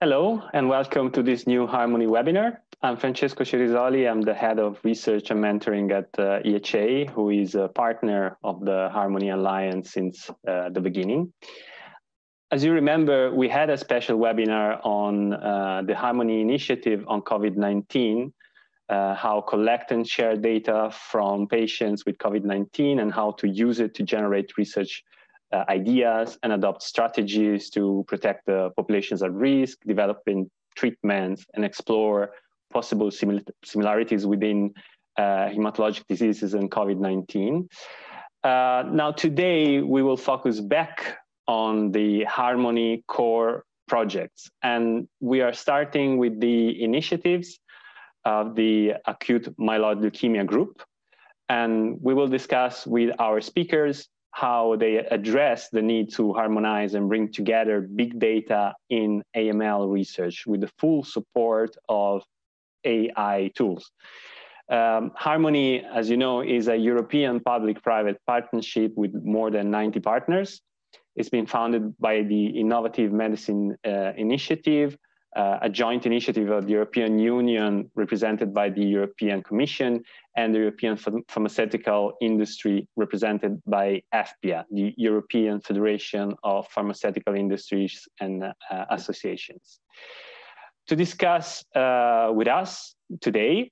Hello, and welcome to this new Harmony webinar. I'm Francesco Cerisoli. I'm the head of research and mentoring at EHA, who is a partner of the Harmony Alliance since the beginning. As you remember, we had a special webinar on the Harmony initiative on COVID-19, how collect and share data from patients with COVID-19 and how to use it to generate research ideas and adopt strategies to protect the populations at risk, developing treatments, and explore possible similarities within hematologic diseases and COVID-19. Now, today, we will focus back on the Harmony core projects. And we are starting with the initiatives of the Acute Myeloid Leukemia Group. And we will discuss with our speakers how they address the need to harmonize and bring together big data in AML research with the full support of AI tools. Harmony, as you know, is a European public-private partnership with more than 90 partners. It's been founded by the Innovative Medicine Initiative, a joint initiative of the European Union represented by the European Commission and the European pharmaceutical industry represented by EFPIA, the European Federation of Pharmaceutical Industries and Associations. To discuss with us today,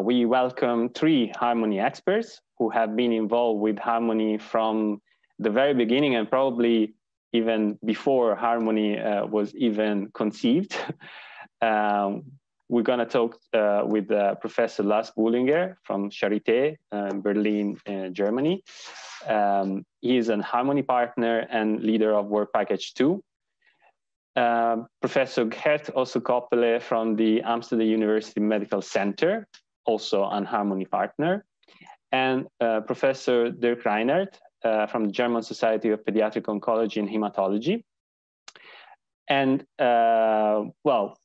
we welcome three Harmony experts who have been involved with Harmony from the very beginning and probably even before Harmony was even conceived. We're gonna talk with Professor Lars Bullinger from Charité, Berlin, Germany. He is a Harmony partner and leader of Work Package 2. Professor Gert Ossenkoppele from the Amsterdam University Medical Center, also a Harmony partner. And Professor Dirk Reinhardt, from the German Society of Paediatric Oncology and Hematology. And well,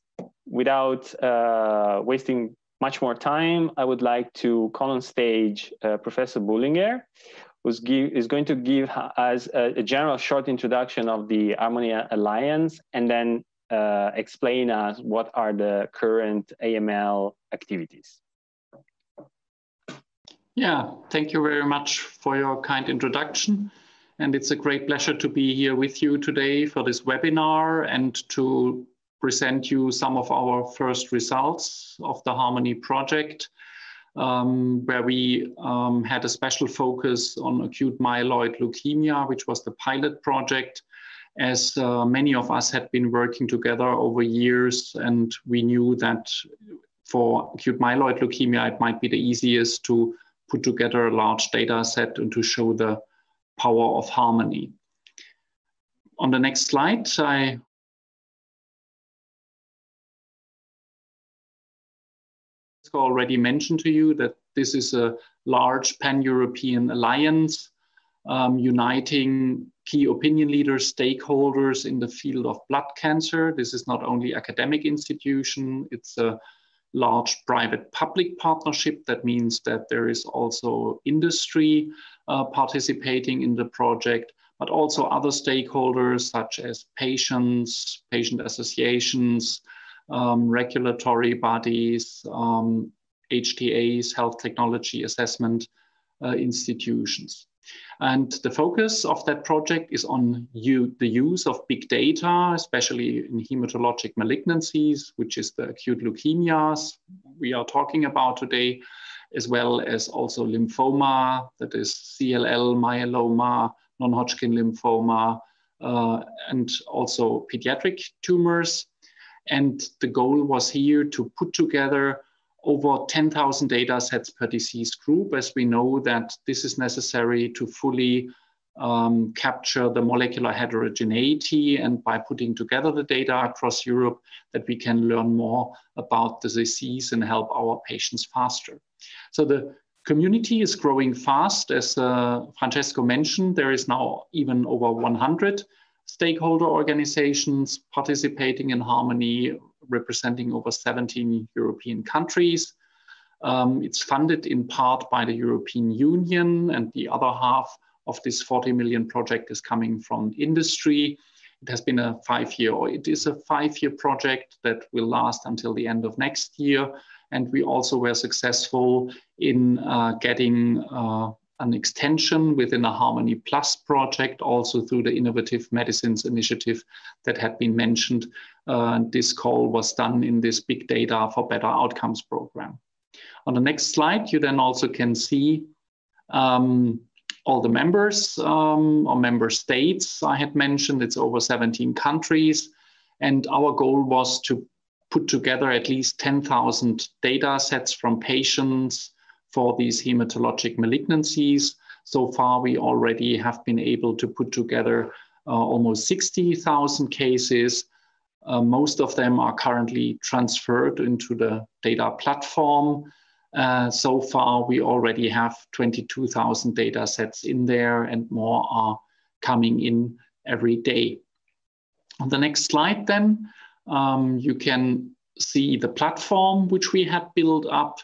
without wasting much more time, I would like to call on stage Professor Bullinger, who is going to give us a general short introduction of the Harmony Alliance and then explain us what are the current AML activities. Yeah, thank you very much for your kind introduction. And it's a great pleasure to be here with you today for this webinar and to present you some of our first results of the Harmony project, where we had a special focus on acute myeloid leukemia, which was the pilot project, as many of us had been working together over years, and we knew that for acute myeloid leukemia, it might be the easiest to put together a large data set and to show the power of Harmony. On the next slide, I already mentioned to you that this is a large pan-European alliance uniting key opinion leaders, stakeholders in the field of blood cancer. This is not only academic institution, it's a large private-public partnership. That means that there is also industry participating in the project, but also other stakeholders such as patients, patient associations, regulatory bodies, HTAs, health technology assessment institutions. And the focus of that project is on the use of big data, especially in hematologic malignancies, which is the acute leukemias we are talking about today, as well as also lymphoma, that is CLL, myeloma, non-Hodgkin lymphoma, and also pediatric tumors. And the goal was here to put together over 10,000 data sets per disease group, as we know that this is necessary to fully capture the molecular heterogeneity, and by putting together the data across Europe, that we can learn more about the disease and help our patients faster. So the community is growing fast. As Francesco mentioned, there is now even over 100 stakeholder organizations participating in Harmony, representing over 17 European countries. It's funded in part by the European Union, and the other half of this 40 million project is coming from industry. It has been a 5-year, or it is a 5-year project that will last until the end of next year. And we also were successful in getting an extension within a Harmony Plus project, also through the Innovative Medicines Initiative that had been mentioned. This call was done in this Big Data for Better Outcomes program. On the next slide, you then also can see all the members or member states I had mentioned. It's over 17 countries. And our goal was to put together at least 10,000 data sets from patients for these hematologic malignancies. So far, we already have been able to put together almost 60,000 cases. Most of them are currently transferred into the data platform. So far, we already have 22,000 data sets in there, and more are coming in every day. On the next slide, then, you can see the platform which we have built up.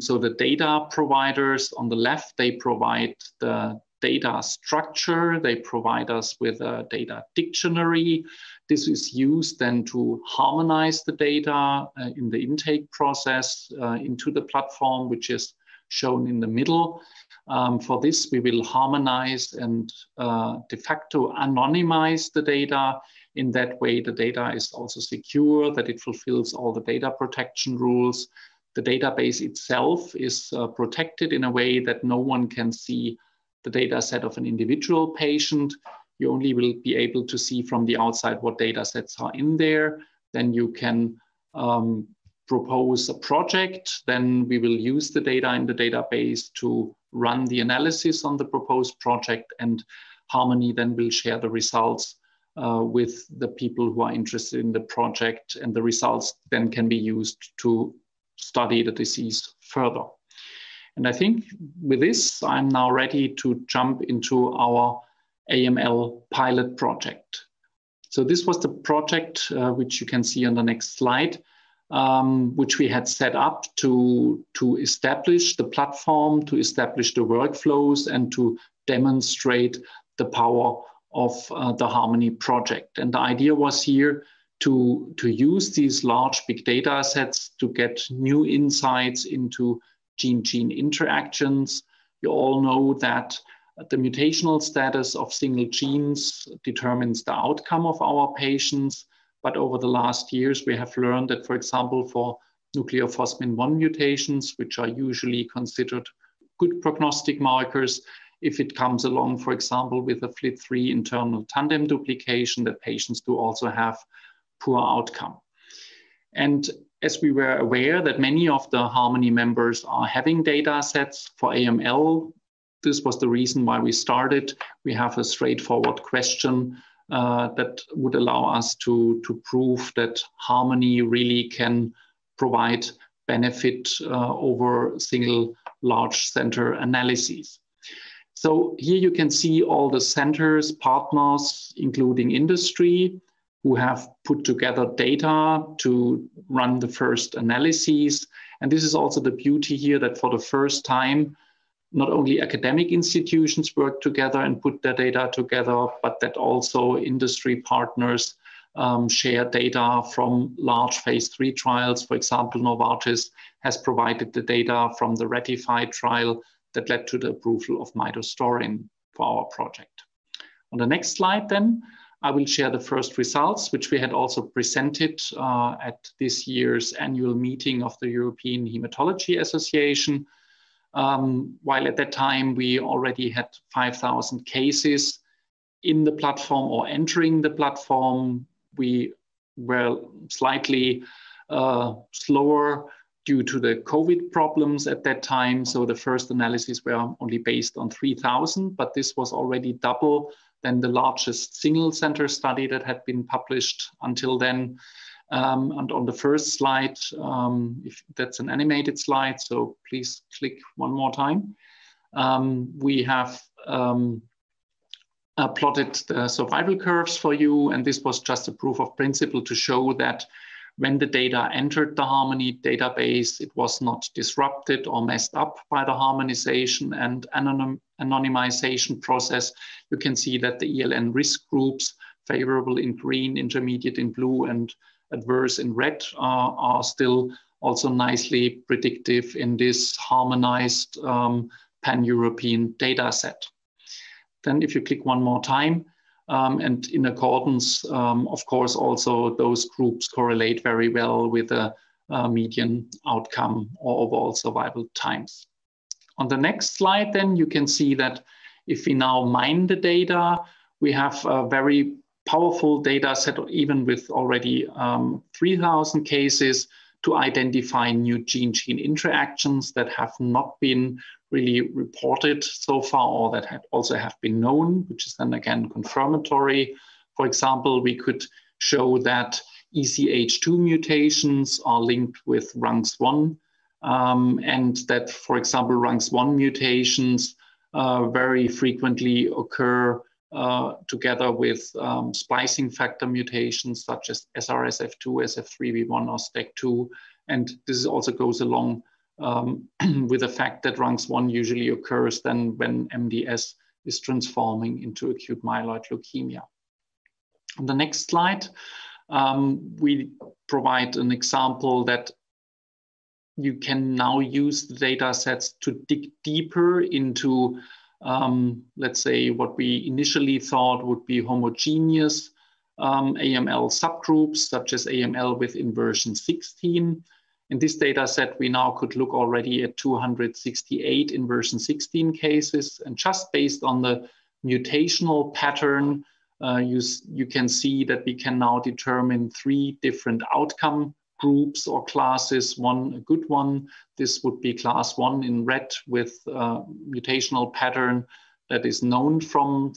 So the data providers on the left, they provide the data structure. They provide us with a data dictionary. This is used then to harmonize the data in the intake process into the platform, which is shown in the middle. For this, we will harmonize and de facto anonymize the data. In that way, the data is also secure, that it fulfills all the data protection rules. The database itself is protected in a way that no one can see the data set of an individual patient. You only will be able to see from the outside what data sets are in there. Then you can propose a project. Then we will use the data in the database to run the analysis on the proposed project, and Harmony then will share the results with the people who are interested in the project, and the results then can be used to study the disease further. And I think with this, I'm now ready to jump into our AML pilot project. So this was the project which you can see on the next slide, which we had set up to establish the platform, to establish the workflows, and to demonstrate the power of the Harmony project. And the idea was here to use these large big data sets to get new insights into gene-gene interactions. You all know that the mutational status of single genes determines the outcome of our patients. But over the last years, we have learned that, for example, for nucleophosmin-1 mutations, which are usually considered good prognostic markers, if it comes along, for example, with a FLT3 internal tandem duplication, that patients do also have poor outcome. And as we were aware that many of the Harmony members are having data sets for AML, this was the reason why we started. We have a straightforward question that would allow us to prove that Harmony really can provide benefit over single large center analyses. So here you can see all the centers, partners, including industry, who have put together data to run the first analyses. And this is also the beauty here, that for the first time, not only academic institutions work together and put their data together, but that also industry partners share data from large phase 3 trials. For example, Novartis has provided the data from the RATIFY trial that led to the approval of midostaurin for our project. On the next slide then, I will share the first results, which we had also presented at this year's annual meeting of the European Hematology Association. While at that time, we already had 5,000 cases in the platform or entering the platform, we were slightly slower due to the COVID problems at that time. So the first analyses were only based on 3,000, but this was already double than the largest single center study that had been published until then. And on the first slide, if that's an animated slide, so please click one more time. We have plotted the survival curves for you, and this was just a proof of principle to show that when the data entered the Harmony database, it was not disrupted or messed up by the harmonization and anonymization process. You can see that the ELN risk groups favorable in green, intermediate in blue, and adverse in red are still also nicely predictive in this harmonized pan-European data set. Then if you click one more time, and in accordance, of course, also those groups correlate very well with the median outcome or overall survival times. On the next slide, then you can see that if we now mine the data, we have a very powerful data set, even with already 3,000 cases, to identify new gene-gene interactions that have not been really reported so far, or that also have been known, which is then again confirmatory. For example, we could show that ECH2 mutations are linked with RUNX1, and that, for example, RUNX1 mutations very frequently occur together with splicing factor mutations such as SRSF2, SF3B1, or STEC2. And this also goes along with the fact that RUNX1 usually occurs then when MDS is transforming into acute myeloid leukemia. On the next slide, we provide an example that you can now use the data sets to dig deeper into let's say what we initially thought would be homogeneous AML subgroups, such as AML with inversion 16. In this data set, we now could look already at 268 inversion 16 cases, and just based on the mutational pattern, you can see that we can now determine 3 different outcome groups or classes. One, a good one, this would be class 1 in red with mutational pattern that is known from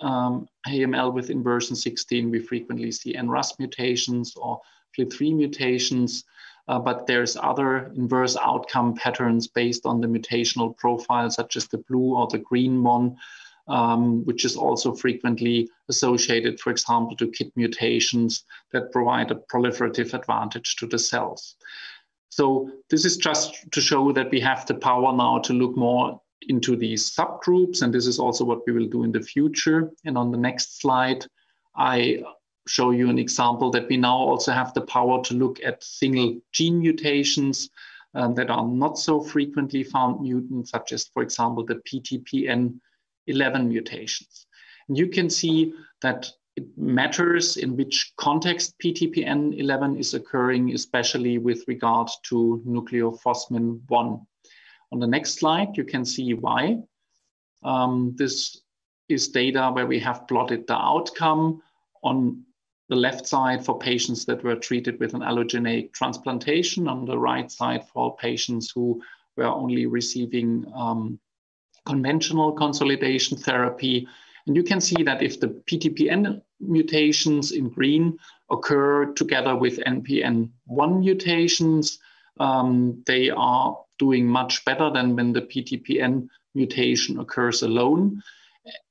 AML with inversion 16. We frequently see NRAS mutations or FLT3 mutations, but there's other inverse outcome patterns based on the mutational profile, such as the blue or the green one, which is also frequently associated, for example, to KIT mutations that provide a proliferative advantage to the cells. So this is just to show that we have the power now to look more into these subgroups, and this is also what we will do in the future. And on the next slide, I show you an example that we now also have the power to look at single gene mutations that are not so frequently found mutants, such as, for example, the PTPN11 mutations. And you can see that it matters in which context PTPN11 is occurring, especially with regard to nucleophosmin 1. On the next slide, you can see why. This is data where we have plotted the outcome on the left side for patients that were treated with an allogeneic transplantation, on the right side for patients who were only receiving conventional consolidation therapy. And you can see that if the PTPN mutations in green occur together with NPN1 mutations, they are doing much better than when the PTPN mutation occurs alone,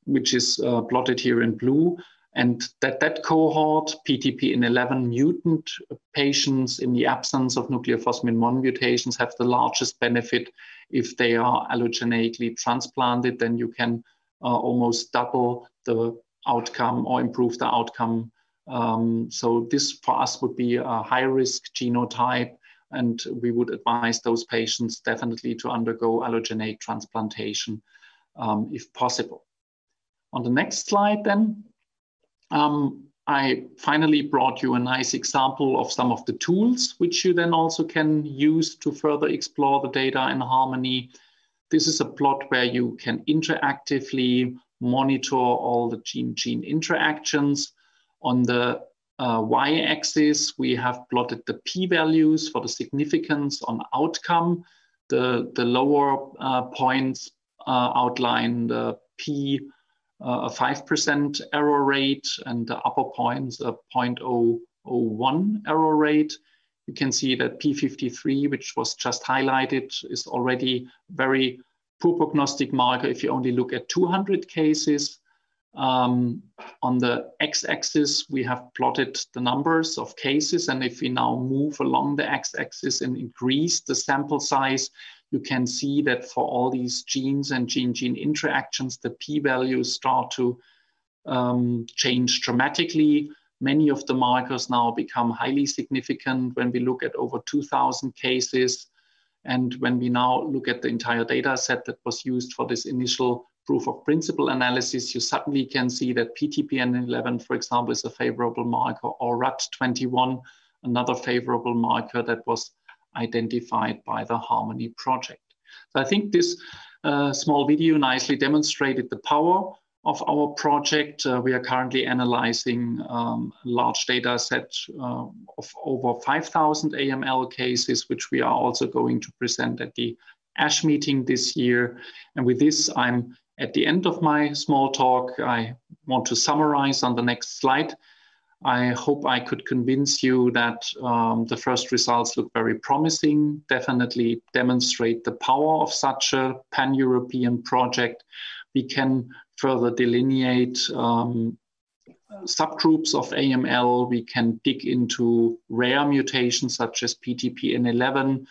which is plotted here in blue. And that cohort, PTPN11 mutant patients in the absence of nucleophosmin 1 mutations, have the largest benefit. If they are allogeneically transplanted, then you can almost double the outcome or improve the outcome. So this for us would be a high-risk genotype, and we would advise those patients definitely to undergo allogeneic transplantation if possible. On the next slide then, I finally brought you a nice example of some of the tools which you then also can use to further explore the data in Harmony. This is a plot where you can interactively monitor all the gene-gene interactions. On the y-axis, we have plotted the p-values for the significance on outcome. The lower points outline the p, a 5% error rate, and the upper points a 0.001 error rate. You can see that P53, which was just highlighted, is already very poor prognostic marker if you only look at 200 cases. On the x-axis, we have plotted the numbers of cases, and if we now move along the x-axis and increase the sample size, you can see that for all these genes and gene-gene interactions, the p-values start to change dramatically. Many of the markers now become highly significant when we look at over 2,000 cases. And when we now look at the entire data set that was used for this initial proof of principle analysis, you suddenly can see that PTPN11, for example, is a favorable marker, or RAT21, another favorable marker that was identified by the Harmony project. So I think this small video nicely demonstrated the power of our project. We are currently analyzing a large data set of over 5,000 AML cases, which we are also going to present at the ASH meeting this year. And with this, I'm at the end of my small talk. I want to summarize on the next slide. I hope I could convince you that the first results look very promising, definitely demonstrate the power of such a pan-European project. We can further delineate subgroups of AML. We can dig into rare mutations such as PTPN11.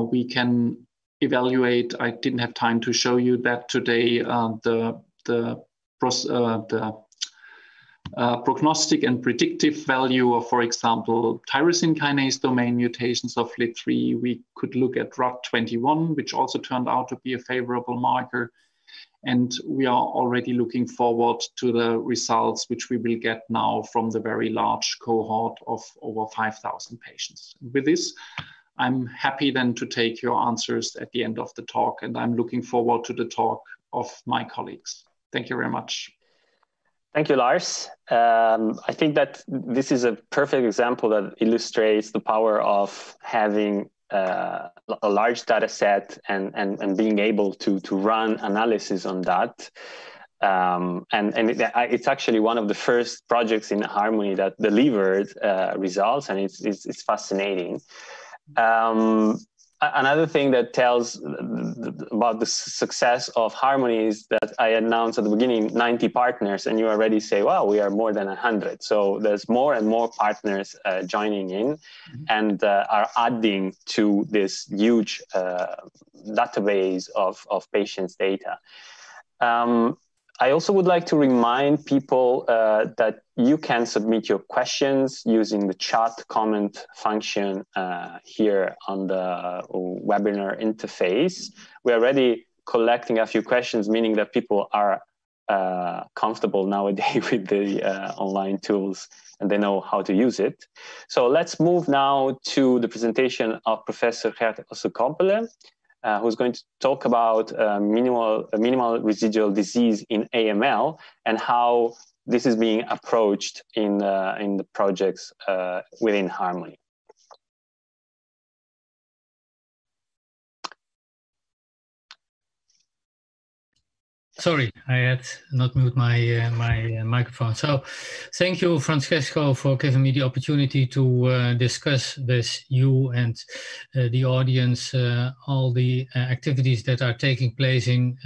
We can evaluate, I didn't have time to show you that today, the prognostic and predictive value of, for example, tyrosine kinase domain mutations of FLT3. We could look at RAT21, which also turned out to be a favorable marker. And we are already looking forward to the results which we will get now from the very large cohort of over 5,000 patients. With this, I'm happy then to take your answers at the end of the talk, and I'm looking forward to the talk of my colleagues. Thank you very much. Thank you, Lars. I think that this is a perfect example that illustrates the power of having a large data set and being able to run analysis on that. It's actually one of the first projects in Harmony that delivered results, and it's fascinating. Another thing that tells about the success of Harmony is that I announced at the beginning 90 partners, and you already say, wow, we are more than 100. So there's more and more partners joining in and are adding to this huge database of patients' data. I also would like to remind people that you can submit your questions using the chat comment function here on the webinar interface. We're already collecting a few questions, meaning that people are comfortable nowadays with the online tools and they know how to use it. So let's move now to the presentation of Professor Gert Ossenkoppele, who's going to talk about minimal residual disease in AML and how this is being approached in the projects within Harmony. Sorry, I had not muted my microphone. So thank you, Francesco, for giving me the opportunity to discuss with you and the audience all the activities that are taking place in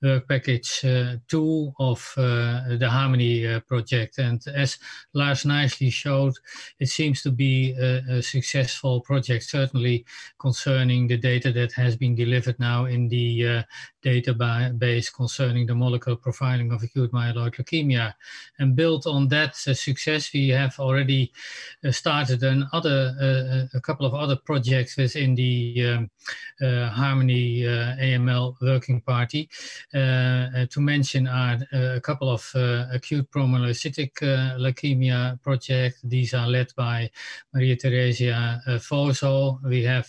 work package 2 of the Harmony project. And as Lars nicely showed, it seems to be a successful project, certainly concerning the data that has been delivered now in the database concerning the molecular profiling of acute myeloid leukemia. And built on that success, we have already started a couple of other projects within the Harmony AML working party. To mention are a couple of acute promyelocytic leukemia projects. These are led by Maria Theresia Foso. We have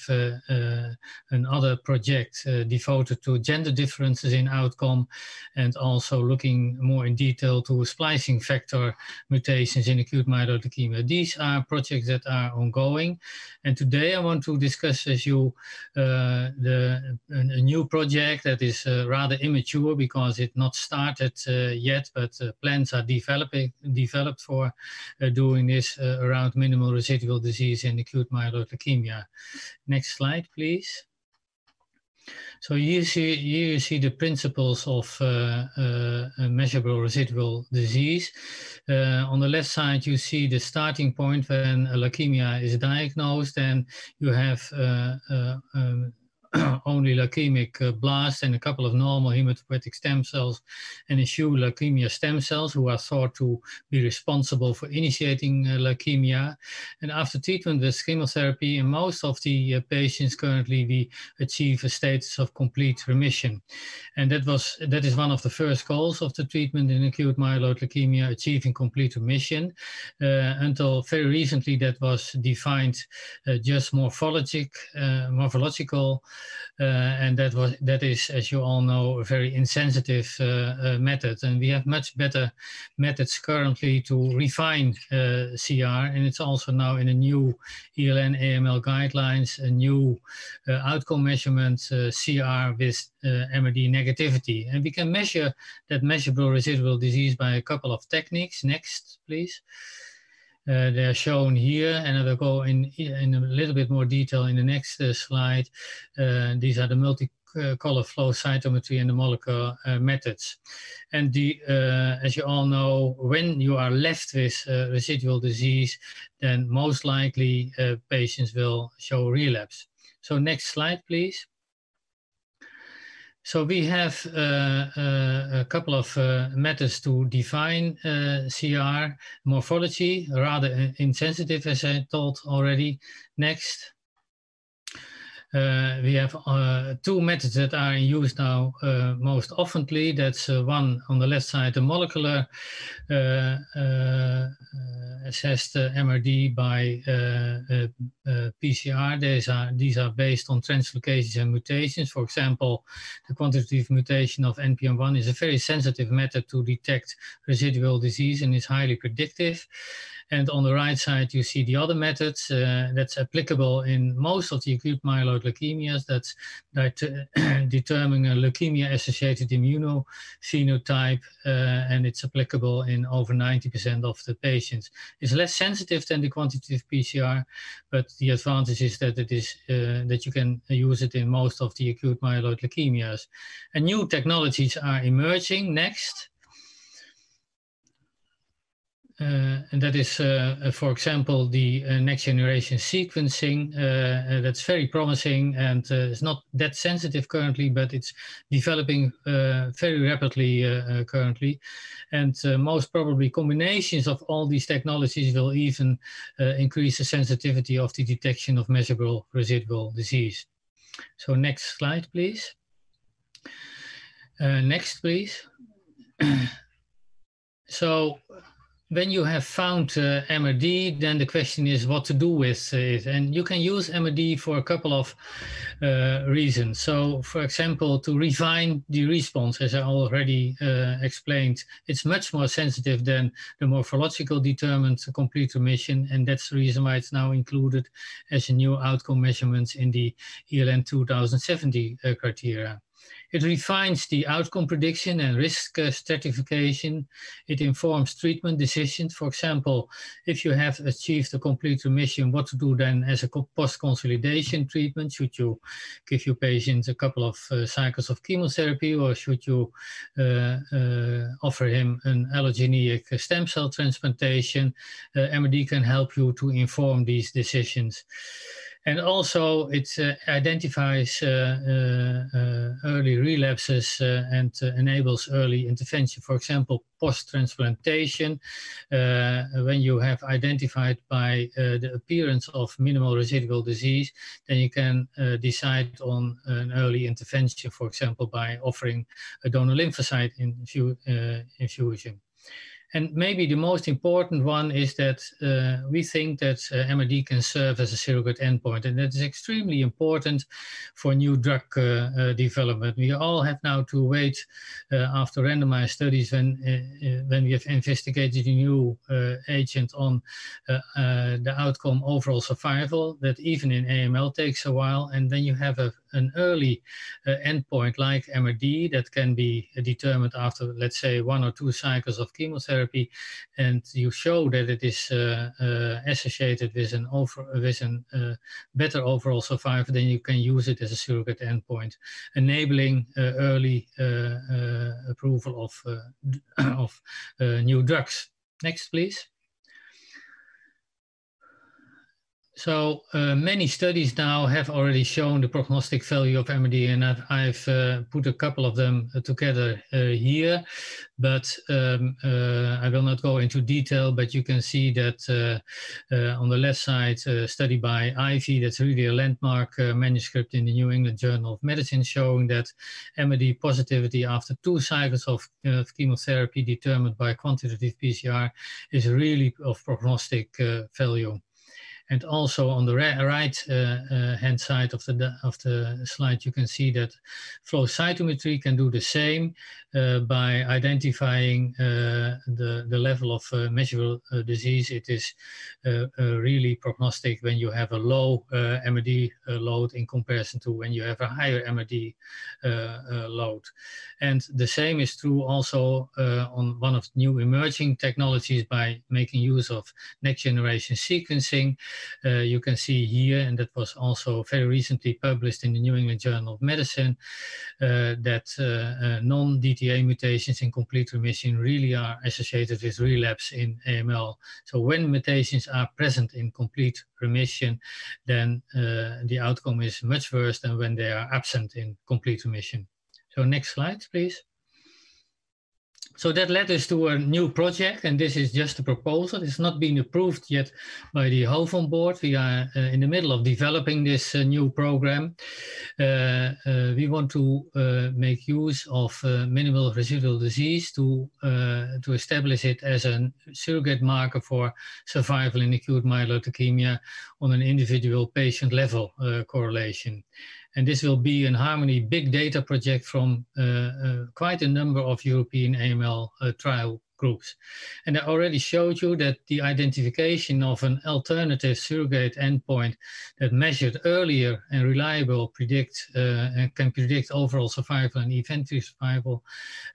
another project devoted to gender differences in outcome and also looking more in detail to splicing factor mutations in acute myeloid leukemia. These are projects that are ongoing. And today I want to discuss with you a new project that is rather immature because it's not started yet, but plans are developed for doing this around minimal residual disease in acute myeloid leukemia. Next slide, please. So here you see the principles of measurable residual disease. On the left side, you see the starting point when a leukemia is diagnosed, and you have only leukemic blasts and a couple of normal hematopoietic stem cells and a few leukemia stem cells who are thought to be responsible for initiating leukemia. And after treatment with chemotherapy, in most of the patients currently, we achieve a status of complete remission. And that is one of the first goals of the treatment in acute myeloid leukemia, achieving complete remission. Until very recently, that was defined just morphological, and that is, as you all know, a very insensitive method. And we have much better methods currently to refine CR, and it's also now in a new ELN AML guidelines, a new outcome measurement, CR with MRD negativity. And we can measure that measurable residual disease by a couple of techniques. Next, please. They're shown here, and I will go in a little bit more detail in the next slide. These are the multicolor flow cytometry and the molecular methods. And as you all know, when you are left with residual disease, then most likely patients will show relapse. So next slide, please. So we have a couple of methods to define CR. Morphology, rather insensitive, as I told already. Next. We have two methods that are in use now most oftenly. That's one on the left side, the molecular assessed MRD by PCR. These are based on translocations and mutations. For example, the quantitative mutation of NPM1 is a very sensitive method to detect residual disease and is highly predictive. And on the right side, you see the other methods that's applicable in most of the acute myeloid leukemias. That's determining a leukemia-associated immunophenotype, and it's applicable in over 90% of the patients. It's less sensitive than the quantitative PCR, but the advantage is that it is that you can use it in most of the acute myeloid leukemias. And new technologies are emerging. Next. And that is, for example, the next generation sequencing. That's very promising, and it's not that sensitive currently, but it's developing very rapidly currently. And most probably combinations of all these technologies will even increase the sensitivity of the detection of measurable residual disease. So next slide, please. Next, please. So, when you have found MRD, then the question is what to do with it. And you can use MRD for a couple of reasons. So, for example, to refine the response, as I already explained, it's much more sensitive than the morphological determined complete remission. And that's the reason why it's now included as a new outcome measurement in the ELN 2070 criteria. It refines the outcome prediction and risk stratification. It informs treatment decisions. For example, if you have achieved a complete remission, what to do then as a post-consolidation treatment? Should you give your patient a couple of cycles of chemotherapy, or should you offer him an allogeneic stem cell transplantation? MRD can help you to inform these decisions. And also it identifies early relapses and enables early intervention. For example, post-transplantation, when you have identified by the appearance of minimal residual disease, then you can decide on an early intervention, for example, by offering a donor lymphocyte infusion. And maybe the most important one is that we think that MRD can serve as a surrogate endpoint, and that is extremely important for new drug development. We all have now to wait after randomized studies when we have investigated a new agent on the outcome overall survival, that even in AML takes a while, and then you have an early endpoint like MRD that can be determined after, let's say, 1 or 2 cycles of chemotherapy, and you show that it is associated with an better overall survival, then you can use it as a surrogate endpoint, enabling early approval of new drugs. Next, please. So many studies now have already shown the prognostic value of MRD, and I've put a couple of them together here, but I will not go into detail, but you can see that on the left side, a study by Ivy, that's really a landmark manuscript in the New England Journal of Medicine, showing that MRD positivity after 2 cycles of chemotherapy determined by quantitative PCR is really of prognostic value. And also on the right hand side of the slide, you can see that flow cytometry can do the same by identifying the level of measurable disease. It is really prognostic when you have a low MRD load in comparison to when you have a higher MRD load. And the same is true also on one of the new emerging technologies by making use of next generation sequencing. You can see here, and that was also very recently published in the New England Journal of Medicine, that non-DTA mutations in complete remission really are associated with relapse in AML. So when mutations are present in complete remission, then the outcome is much worse than when they are absent in complete remission. So next slide, please. So that led us to a new project, and this is just a proposal. It's not been approved yet by the HOVON board. We are in the middle of developing this new program. We want to make use of minimal residual disease to establish it as a surrogate marker for survival in acute myeloid leukemia on an individual patient level correlation. And this will be an Harmony big data project from quite a number of European AML trial groups. And I already showed you that the identification of an alternative surrogate endpoint that measured earlier and reliable and can predict overall survival and event-free survival,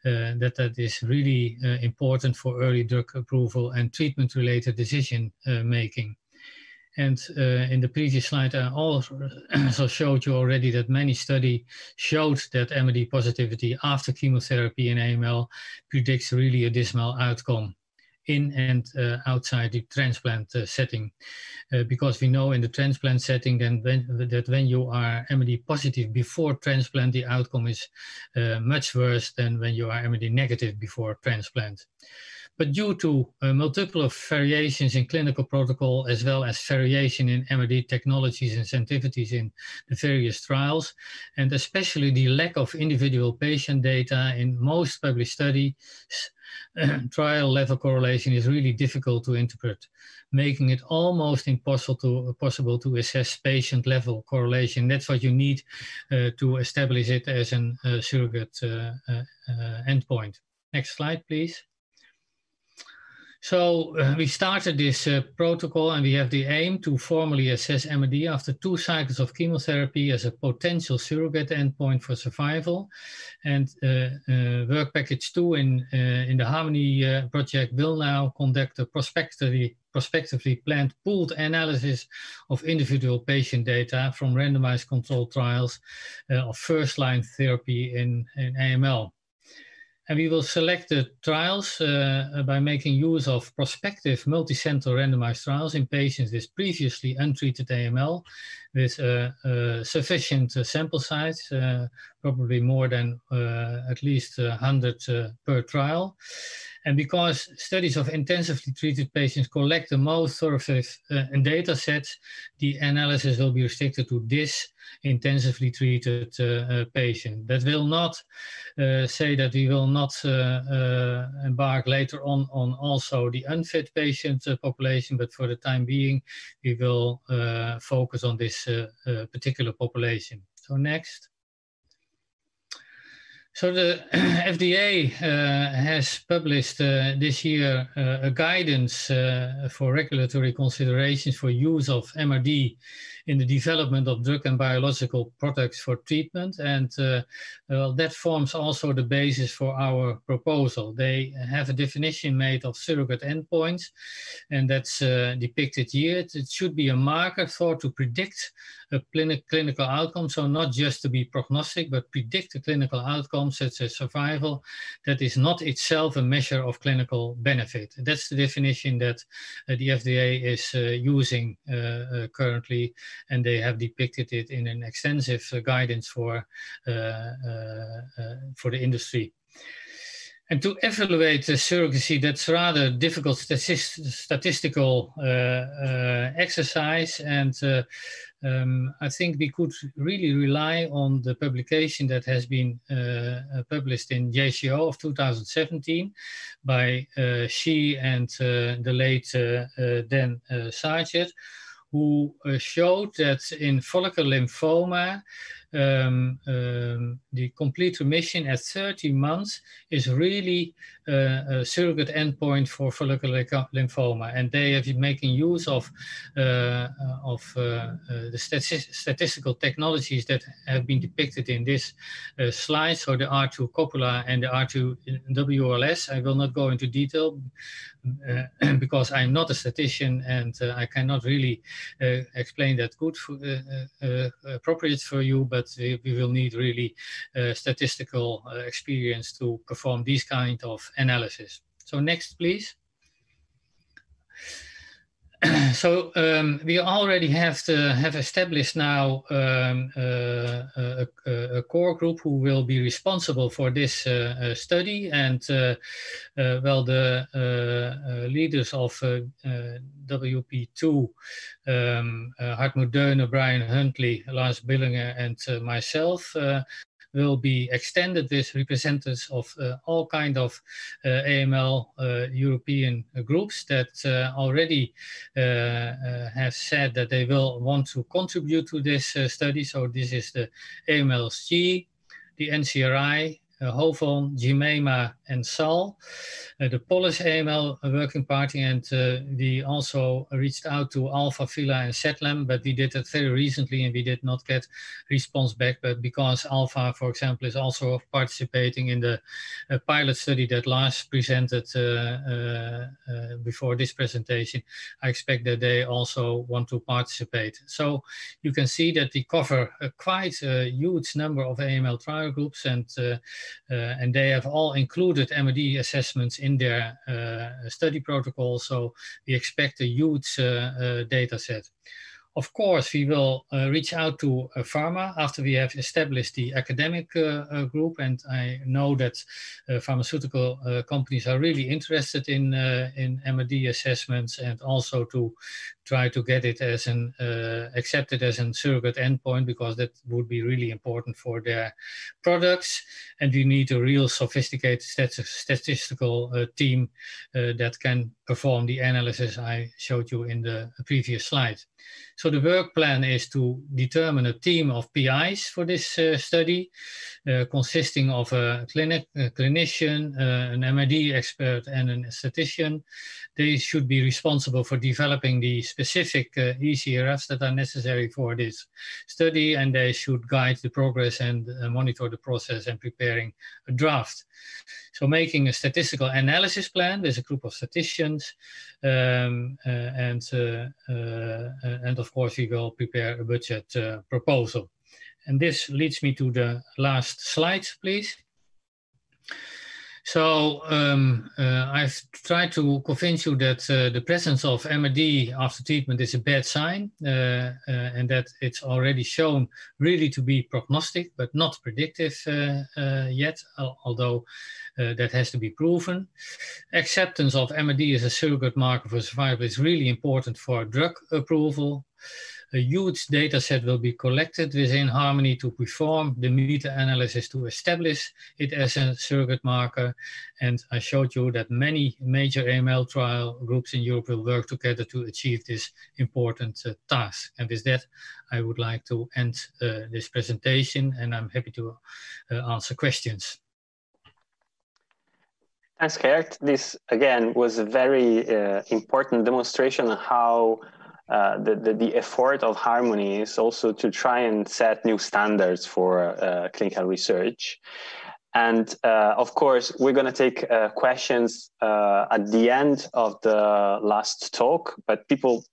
that is really important for early drug approval and treatment-related decision making. And in the previous slide, I also showed you already that many studies showed that MRD positivity after chemotherapy in AML predicts really a dismal outcome in and outside the transplant setting. Because we know in the transplant setting that when you are MRD positive before transplant, the outcome is much worse than when you are MRD negative before transplant. But due to multiple variations in clinical protocol, as well as variation in MRD technologies and sensitivities in the various trials, and especially the lack of individual patient data in most published studies, trial level correlation is really difficult to interpret, making it almost impossible to assess patient level correlation. That's what you need to establish it as a surrogate endpoint. Next slide, please. So we started this protocol, and we have the aim to formally assess MRD after 2 cycles of chemotherapy as a potential surrogate endpoint for survival. And work package 2 in the Harmony project will now conduct a prospectively planned pooled analysis of individual patient data from randomized controlled trials of first-line therapy in AML. And we will select the trials by making use of prospective multicenter randomized trials in patients with previously untreated AML with sufficient sample size, probably more than at least 100 per trial. And because studies of intensively treated patients collect the most thorough data sets, the analysis will be restricted to this intensively treated patient. That will not say that we will not embark later on also the unfit patient population, but for the time being, we will focus on this particular population. So next. So the FDA has published this year a guidance for regulatory considerations for use of MRD in the development of drug and biological products for treatment. And well, that forms also the basis for our proposal. They have a definition made of surrogate endpoints, and that's depicted here. It should be a marker thought to predict clinical outcomes, so not just to be prognostic, but predict a clinical outcome such as survival that is not itself a measure of clinical benefit. That's the definition that the FDA is using currently, and they have depicted it in an extensive guidance for the industry. And to evaluate surrogacy, that's rather difficult statistical exercise, and I think we could really rely on the publication that has been published in JCO of 2017 by Shi and the late Dan Sargent, who showed that in follicular lymphoma, the complete remission at 30 months is really a surrogate endpoint for follicular lymphoma, and they have been making use of the statistical technologies that have been depicted in this slide, so the R2-Koppula and the R2-WLS. I will not go into detail because I'm not a statistician and I cannot really explain that good appropriate for you, but we will need really statistical experience to perform these kind of analysis. So next, please. So we already have established now a core group who will be responsible for this study, and well, the leaders of WP2, Hartmut Deuner, Brian Huntley, Lars Bullinger, and myself will be extended with representatives of all kind of AML European groups that already have said that they will want to contribute to this study. So this is the AMLSG, the NCRI, HOVON, GMEMA, and SAL, the Polish AML Working Party, and we also reached out to Alpha, Villa, and Setlam, but we did that very recently and we did not get response back. But because Alpha, for example, is also participating in the pilot study that Lars presented before this presentation, I expect that they also want to participate. So you can see that we cover quite a huge number of AML trial groups, and they have all included MRD assessments in their study protocol, so we expect a huge data set. Of course, we will reach out to pharma after we have established the academic group, and I know that pharmaceutical companies are really interested in MRD assessments, and also to try to get it as an accepted as a surrogate endpoint, because that would be really important for their products. And we need a real sophisticated statistical team that can perform the analysis I showed you in the previous slide. So the work plan is to determine a team of PIs for this study, consisting of a clinician, an MRD expert, and a statistician. They should be responsible for developing the specific eCRFs that are necessary for this study, and they should guide the progress and monitor the process and preparing a draft. So making a statistical analysis plan with a group of statisticians, and of course we will prepare a budget proposal. And this leads me to the last slide, please. So I've tried to convince you that the presence of MRD after treatment is a bad sign, and that it's already shown really to be prognostic, but not predictive yet, although that has to be proven. Acceptance of MRD as a surrogate marker for survival is really important for drug approval. A huge data set will be collected within Harmony to perform the meta-analysis to establish it as a surrogate marker. And I showed you that many major AML trial groups in Europe will work together to achieve this important task. And with that, I would like to end this presentation, and I'm happy to answer questions. Thanks, Gert. This, again, was a very important demonstration of how the effort of Harmony is also to try and set new standards for clinical research. And of course, we're going to take questions at the end of the last talk, but people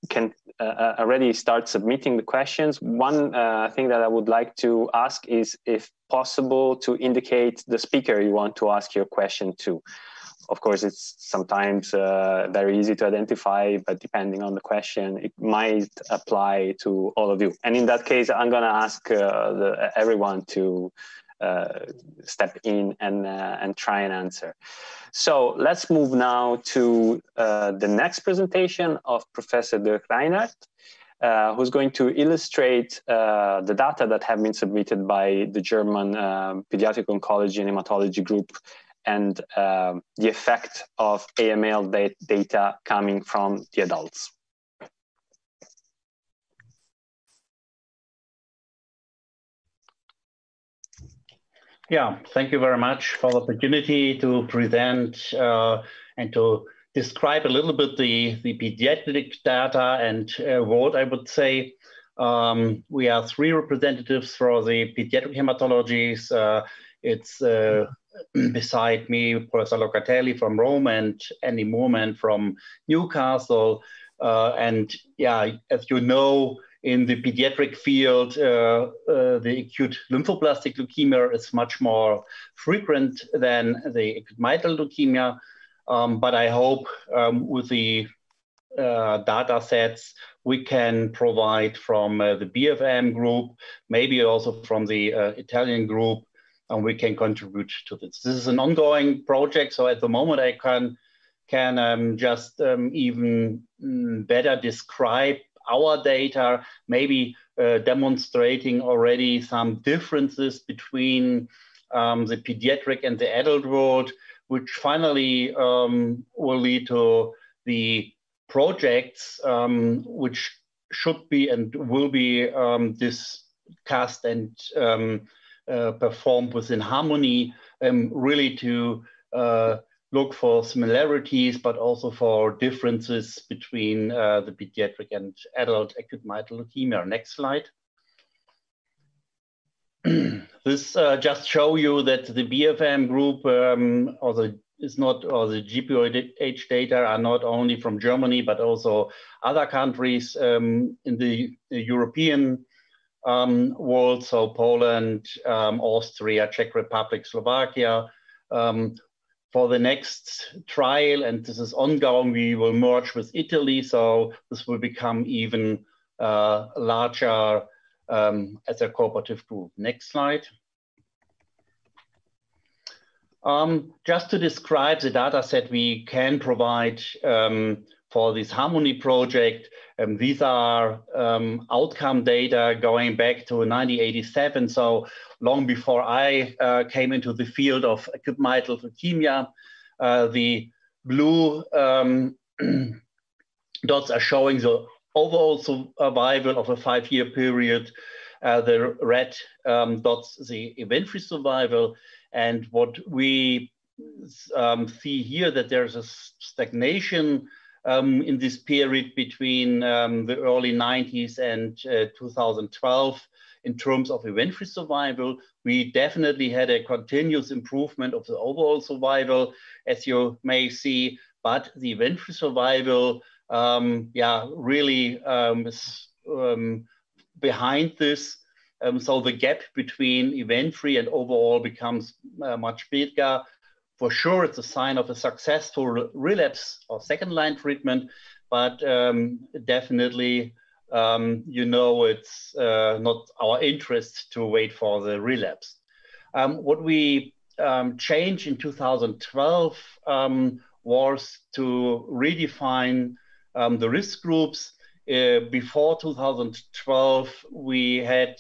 can already start submitting the questions. One thing that I would like to ask is, if possible, to indicate the speaker you want to ask your question to. Of course, it's sometimes very easy to identify, but depending on the question, it might apply to all of you. And in that case, I'm going to ask everyone to step in and try and answer. So let's move now to the next presentation of Professor Dirk Reinhardt, who's going to illustrate the data that have been submitted by the German Pediatric Oncology and Hematology group, and the effect of AML data coming from the adults. Yeah, thank you very much for the opportunity to present and to describe a little bit the pediatric data. And what I would say, we are 3 representatives for the pediatric hematologies. It's beside me, Professor Locatelli from Rome and Andy Moorman from Newcastle. And yeah, as you know, in the pediatric field, the acute lymphoblastic leukemia is much more frequent than the acute myeloid leukemia. But I hope with the data sets we can provide from the BFM group, maybe also from the Italian group, and we can contribute to this. This is an ongoing project, so at the moment I can just even better describe our data, maybe demonstrating already some differences between the pediatric and the adult world, which finally will lead to the projects which should be and will be discussed and performed within Harmony, really to look for similarities, but also for differences between the pediatric and adult acute myeloid leukemia. Next slide. This just show you that the BFM group or the GPOH data are not only from Germany, but also other countries in the European world, so Poland, Austria, Czech Republic, Slovakia. For the next trial, and this is ongoing, we will merge with Italy, so this will become even larger as a cooperative group. Next slide. Just to describe the data set we can provide for this Harmony project, these are outcome data going back to 1987, so long before I came into the field of acute myeloid leukemia. The blue dots are showing the overall survival of a 5-year period. The red dots, the event-free survival. And what we see here, that there's a stagnation in this period between the early 90s and 2012 in terms of event-free survival. We definitely had a continuous improvement of the overall survival, as you may see, but the event-free survival really is behind this. So the gap between event-free and overall becomes much bigger. For sure, it's a sign of a successful relapse or second-line treatment, but definitely, it's not our interest to wait for the relapse. What we changed in 2012 was to redefine the risk groups. Before 2012, we had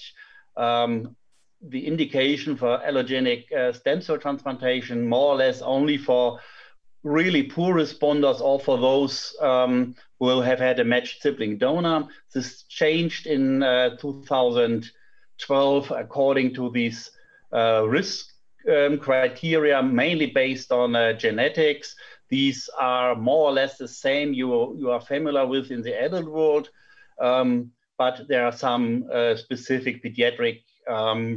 the indication for allogeneic stem cell transplantation more or less only for really poor responders or for those who have had a matched sibling donor. This changed in 2012 according to these risk criteria, mainly based on genetics. These are more or less the same you are familiar with in the adult world, but there are some specific pediatric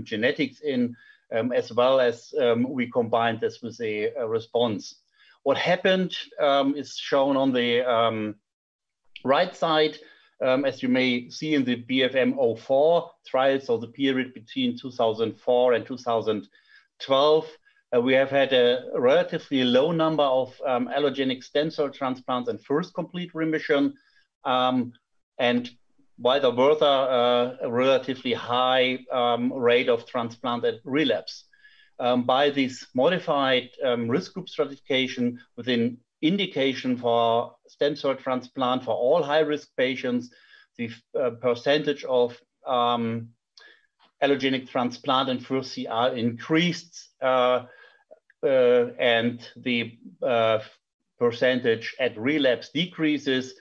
genetics in, as well as we combined this with a response. What happened is shown on the right side. as you may see in the BFM04 trial, so the period between 2004 and 2012, we have had a relatively low number of allogeneic stem cell transplants and first complete remission, and vice versa, a relatively high rate of transplant at relapse. By this modified risk group stratification within indication for stem cell transplant for all high-risk patients, the percentage of allogeneic transplant and first CR increased, and the percentage at relapse decreases.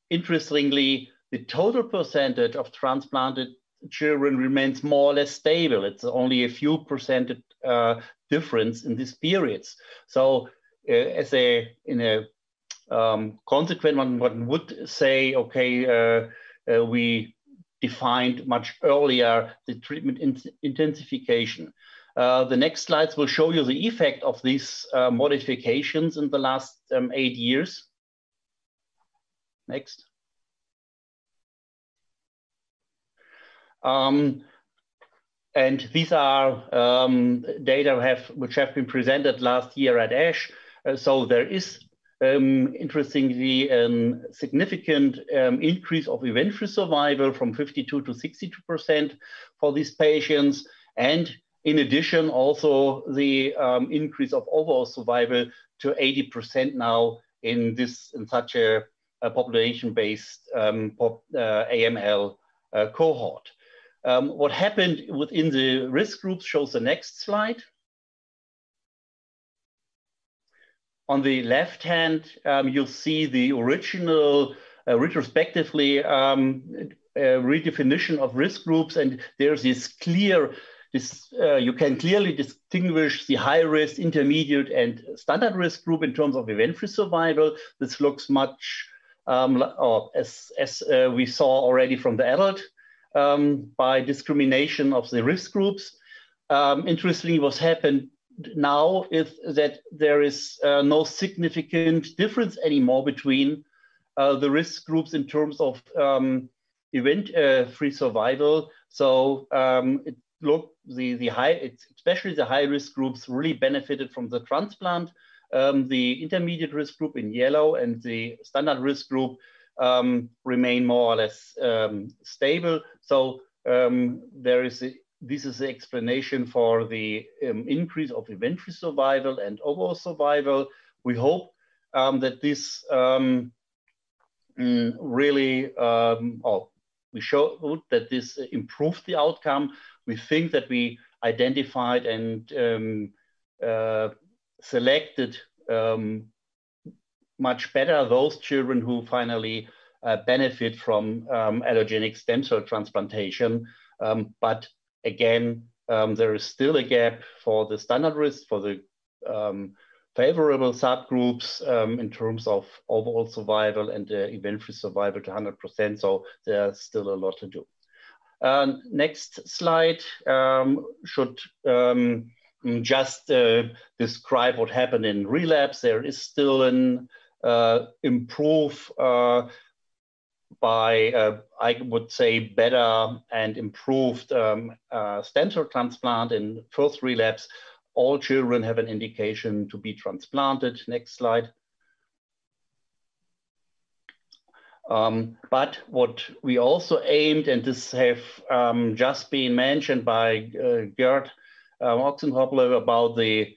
Interestingly, the total percentage of transplanted children remains more or less stable. It's only a few percentage difference in these periods. So in a consequent, one would say, okay, we defined much earlier the treatment intensification. The next slides will show you the effect of these modifications in the last 8 years. Next. And these are data which have been presented last year at ASH. So there is, interestingly, a significant increase of event-free survival from 52 to 62% for these patients. And in addition, also the increase of overall survival to 80% now in such a population-based AML cohort. What happened within the risk groups shows the next slide. On the left hand, you'll see the original retrospectively redefinition of risk groups, and there's this clear, you can clearly distinguish the high risk, intermediate, and standard risk group in terms of event-free survival. This looks much, as we saw already from the adult, by discrimination of the risk groups. Interestingly, what's happened now is that there is no significant difference anymore between the risk groups in terms of event-free survival. So especially the high risk groups really benefited from the transplant. The intermediate risk group in yellow and the standard risk group remain more or less stable. So this is the explanation for the increase of event-free survival and overall survival. We hope that this really, we showed that this improved the outcome. We think that we identified and selected much better those children who finally benefit from allogeneic stem cell transplantation. But again, there is still a gap for the standard risk, for the favorable subgroups in terms of overall survival and event-free survival to 100%. So there's still a lot to do. Next slide should just describe what happened in relapse. There is still an improve by, I would say, better and improved stem cell transplant in first relapse. All children have an indication to be transplanted. Next slide. But what we also aimed, and this have just been mentioned by Gert Ossenkoppele about the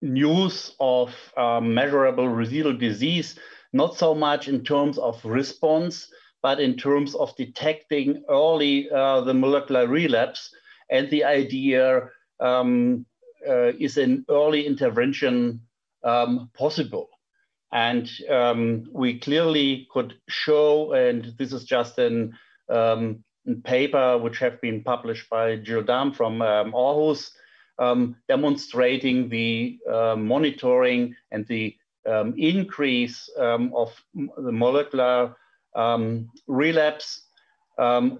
news of measurable residual disease, not so much in terms of response, but in terms of detecting early the molecular relapse. And the idea is an early intervention possible. And we clearly could show, and this is just a paper which have been published by Gert from Aarhus, demonstrating the monitoring and the increase of the molecular relapse.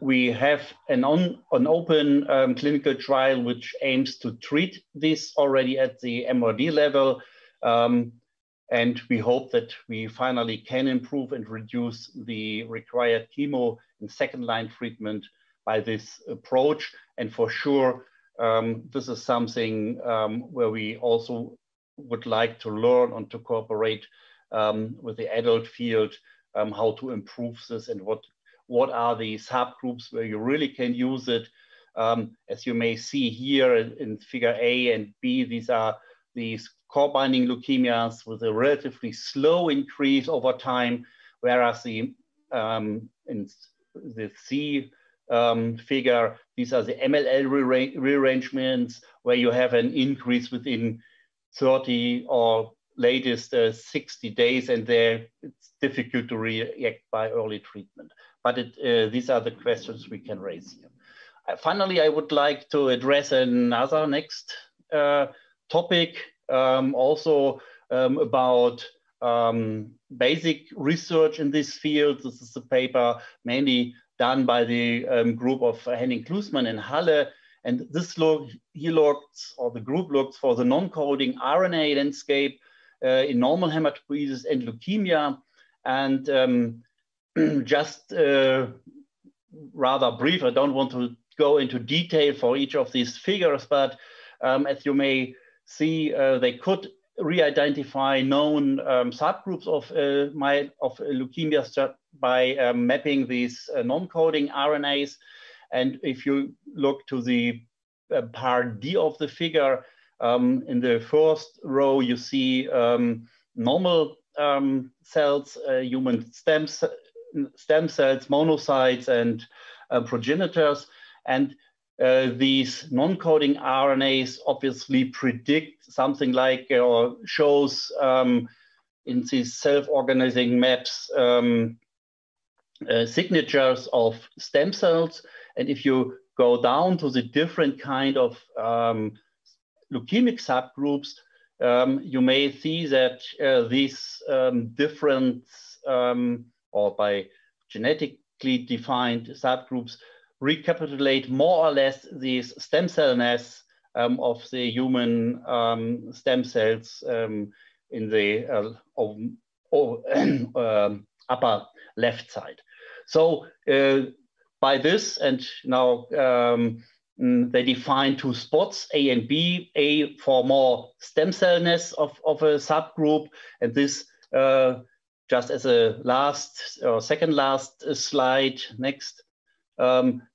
We have an open clinical trial which aims to treat this already at the MRD level. And we hope that we finally can improve and reduce the required chemo in second-line treatment by this approach. And for sure, this is something where we also would like to learn and to cooperate with the adult field, how to improve this and what are the subgroups where you really can use it. As you may see here in figure A and B, these are these core binding leukemias with a relatively slow increase over time, whereas in the C figure, these are the MLL rearrangements where you have an increase within 30 or latest 60 days, and there it's difficult to react by early treatment. But these are the questions we can raise here. Finally, I would like to address another next topic, also about basic research in this field. This is a paper mainly done by the group of Henning Klusmann in Halle. And the group looks for the non-coding RNA landscape in normal hematopoiesis and leukemia. And just rather brief, I don't want to go into detail for each of these figures, but as you may see, they could re-identify known subgroups of leukemia by mapping these non-coding RNAs. And if you look to the part D of the figure, in the first row, you see normal cells, human stem cells, monocytes, and progenitors. And these non-coding RNAs obviously predict something like, or shows in these self-organizing maps signatures of stem cells. And if you go down to the different kind of leukemic subgroups, you may see that these different or by genetically defined subgroups recapitulate more or less these stem cell nests of the human stem cells in the upper left side. So by this, and now they define two spots, A and B, A for more stem cell nests of a subgroup, and this just as a last or second last slide, next,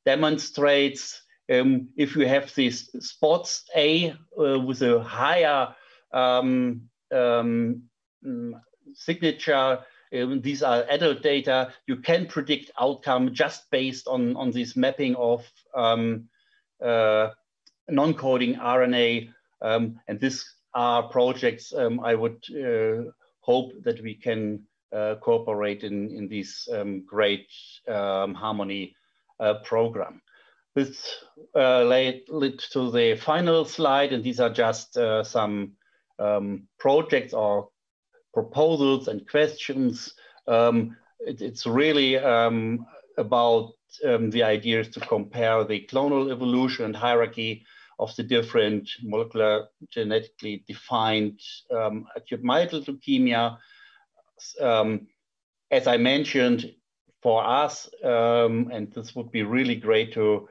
demonstrates if you have these spots, A with a higher signature, these are adult data, you can predict outcome just based on this mapping of non-coding RNA. And these are projects I would hope that we can cooperate in this great Harmony program. This led to the final slide, and these are just some projects or proposals and questions. It's really about the idea is to compare the clonal evolution and hierarchy of the different molecular genetically defined acute myeloid leukemia. As I mentioned, for us, and this would be really great to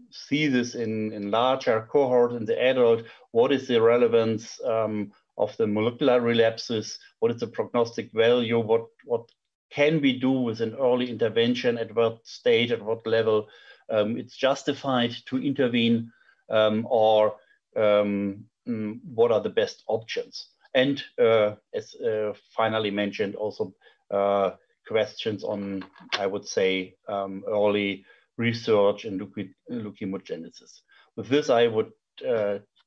see this in larger cohort in the adult, what is the relevance of the molecular relapses? What is the prognostic value? What can we do with an early intervention? At what stage, at what level it's justified to intervene, or what are the best options? And as finally mentioned, also questions on, I would say, early research in leukemogenesis. With this, I would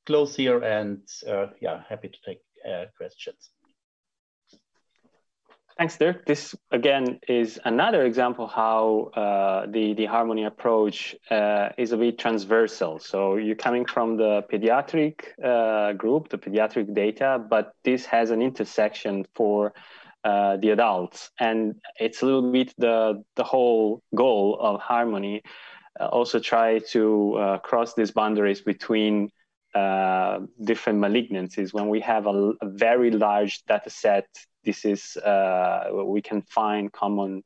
close here, and yeah, happy to take questions. Thanks, Dirk. This, again, is another example how the Harmony approach is a bit transversal. So you're coming from the pediatric group, the pediatric data, but this has an intersection for the adults. And it's a little bit the whole goal of Harmony, also try to cross these boundaries between different malignancies, when we have a very large data set, this is we can find common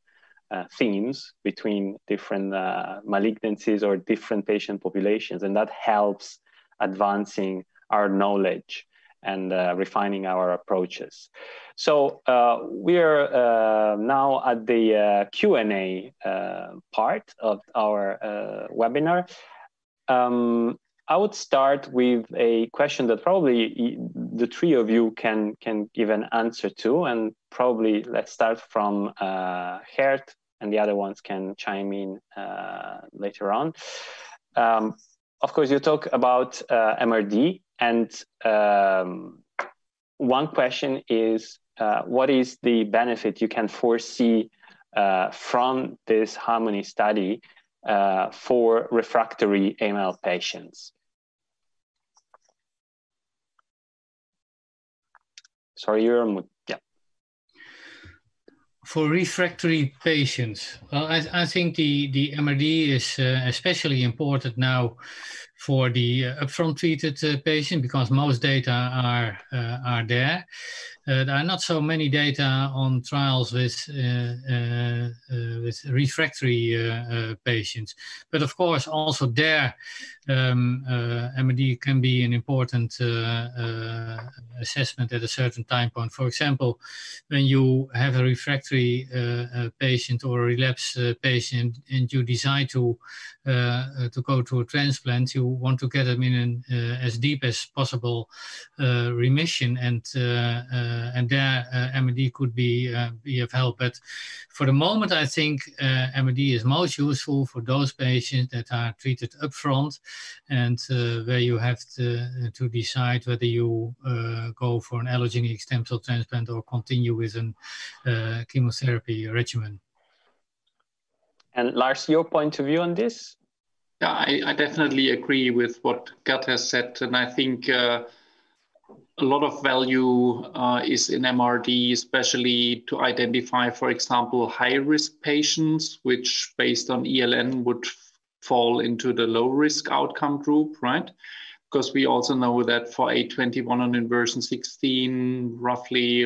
themes between different malignancies or different patient populations, and that helps advancing our knowledge and refining our approaches. So we're now at the Q&A part of our webinar. I would start with a question that probably the three of you can give an answer to, and probably let's start from Gert, and the other ones can chime in later on. Of course, you talk about MRD, and one question is, what is the benefit you can foresee from this Harmony study for refractory AML patients? Sorry, you're on mute. Yeah. For refractory patients, well, I think the MRD is especially important now for the upfront treated patient, because most data are there. There are not so many data on trials with refractory patients, but of course also there MRD can be an important assessment at a certain time point. For example, when you have a refractory patient or a relapse patient and you decide to go to a transplant, you want to get them in an as deep as possible remission, and there MRD could be of help. But for the moment, I think MRD is most useful for those patients that are treated upfront, and where you have to decide whether you go for an allogeneic stem cell transplant or continue with a chemotherapy regimen. And Lars, your point of view on this? Yeah, I definitely agree with what Gert has said, and I think a lot of value is in MRD, especially to identify, for example, high-risk patients, which based on ELN would fall into the low-risk outcome group, right? Because we also know that for A21 on inversion 16, roughly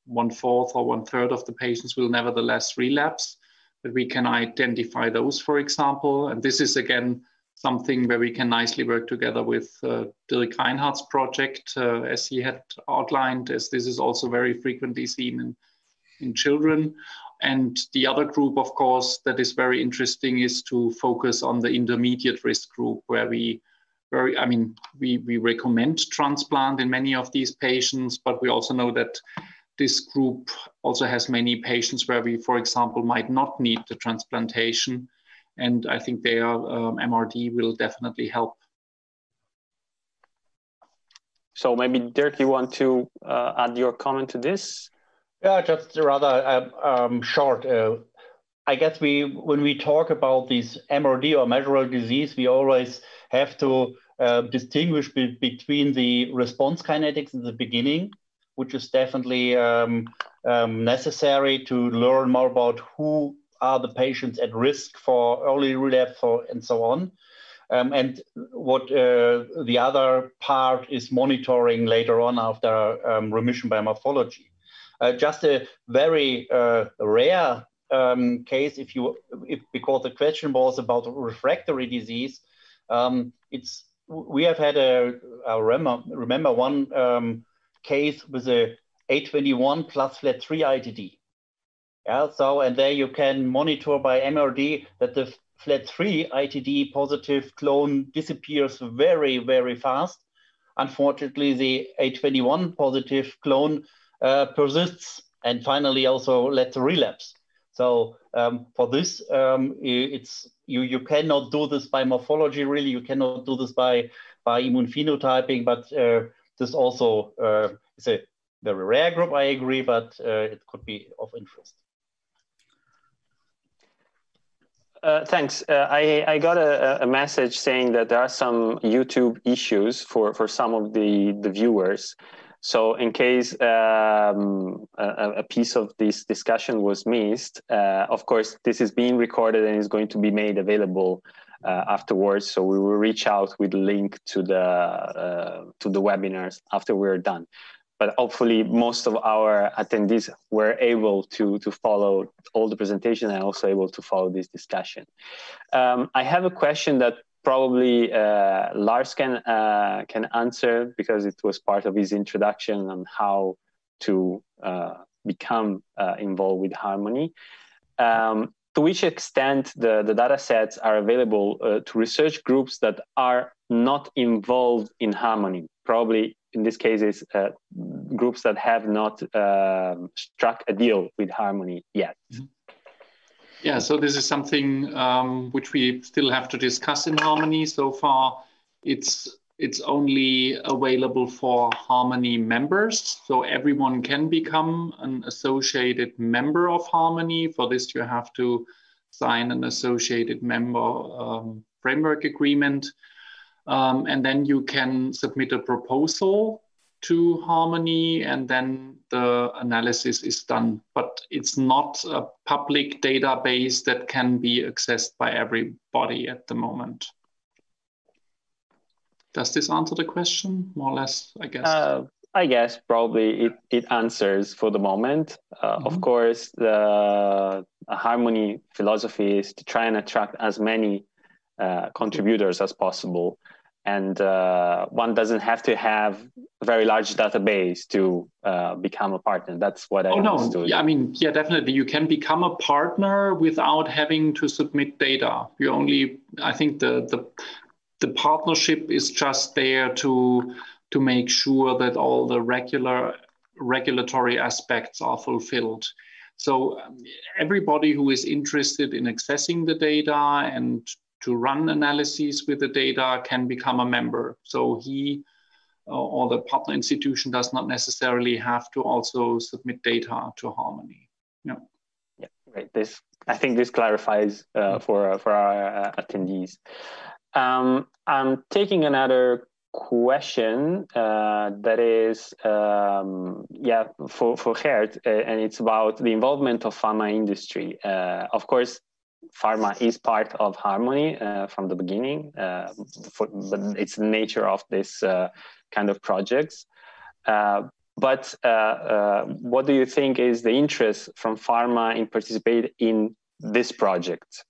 1/4 or 1/3 of the patients will nevertheless relapse. But we can identify those, for example, and this is again something where we can nicely work together with Dirk Reinhardt's project, as he had outlined, as this is also very frequently seen in children. And the other group, of course, that is very interesting is to focus on the intermediate risk group, where we recommend transplant in many of these patients, but we also know that this group also has many patients where we, for example, might not need the transplantation. And I think their MRD will definitely help. So maybe Dirk, you want to add your comment to this? Yeah, just rather short. I guess when we talk about this MRD or measurable disease, we always have to distinguish between the response kinetics in the beginning, which is definitely necessary to learn more about who are the patients at risk for early relapse and so on. And what the other part is monitoring later on after remission by morphology. Just a very rare case, because the question was about refractory disease, we have had remember one case with a A21 plus FLT3 ITD. Yeah, so and there you can monitor by MRD that the FLT3 ITD positive clone disappears very, very fast. Unfortunately, the A21 positive clone persists and finally also led to relapse. So for this, you cannot do this by morphology, really. You cannot do this by immune phenotyping, but this also is a very rare group, I agree, but it could be of interest. Thanks. I got a message saying that there are some YouTube issues for some of the viewers. So in case a piece of this discussion was missed, of course, this is being recorded and is going to be made available afterwards. So we will reach out with a link to the webinars after we're done. But hopefully most of our attendees were able to follow all the presentation and also able to follow this discussion. I have a question that probably Lars can answer, because it was part of his introduction on how to become involved with Harmony. To which extent the data sets are available to research groups that are not involved in Harmony? Probably in this case is groups that have not struck a deal with Harmony yet. Yeah, so this is something which we still have to discuss in Harmony. So far, it's only available for Harmony members. So everyone can become an associated member of Harmony. For this, you have to sign an associated member framework agreement. And then you can submit a proposal to Harmony, and then the analysis is done. But it's not a public database that can be accessed by everybody at the moment. Does this answer the question, more or less, I guess? I guess probably it answers for the moment. Of course, the Harmony philosophy is to try and attract as many contributors as possible. And one doesn't have to have a very large database to become a partner. That's what I understood. Yeah, I mean, yeah, definitely. You can become a partner without having to submit data. You only, I think the partnership is just there to make sure that all the regulatory aspects are fulfilled. So everybody who is interested in accessing the data and to run analyses with the data can become a member. So he or the partner institution does not necessarily have to also submit data to Harmony. Yeah, great. I think this clarifies for our attendees. I'm taking another question that is for Gert, and it's about the involvement of pharma industry. Of course, pharma is part of Harmony from the beginning, but it's the nature of this kind of projects. But what do you think is the interest from pharma in participating in this project?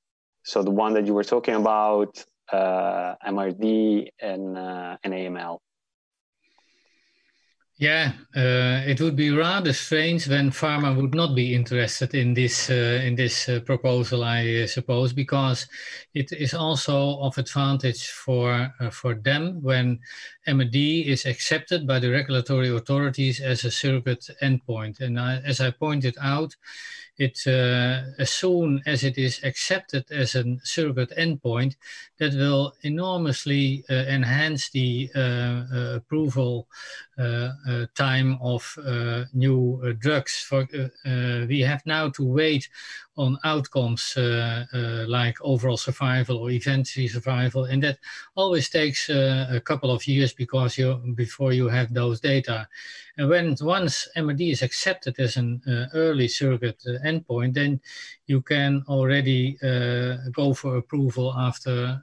So the one that you were talking about, MRD and AML. Yeah, it would be rather strange when pharma would not be interested in this proposal, I suppose, because it is also of advantage for them when MRD is accepted by the regulatory authorities as a surrogate endpoint. And as I pointed out, as soon as it is accepted as a surrogate endpoint, that will enormously enhance the approval time of new drugs. We have now to wait on outcomes like overall survival or event-free survival, and that always takes a couple of years before you have those data. And once MRD is accepted as an early surrogate endpoint, then you can already go for approval after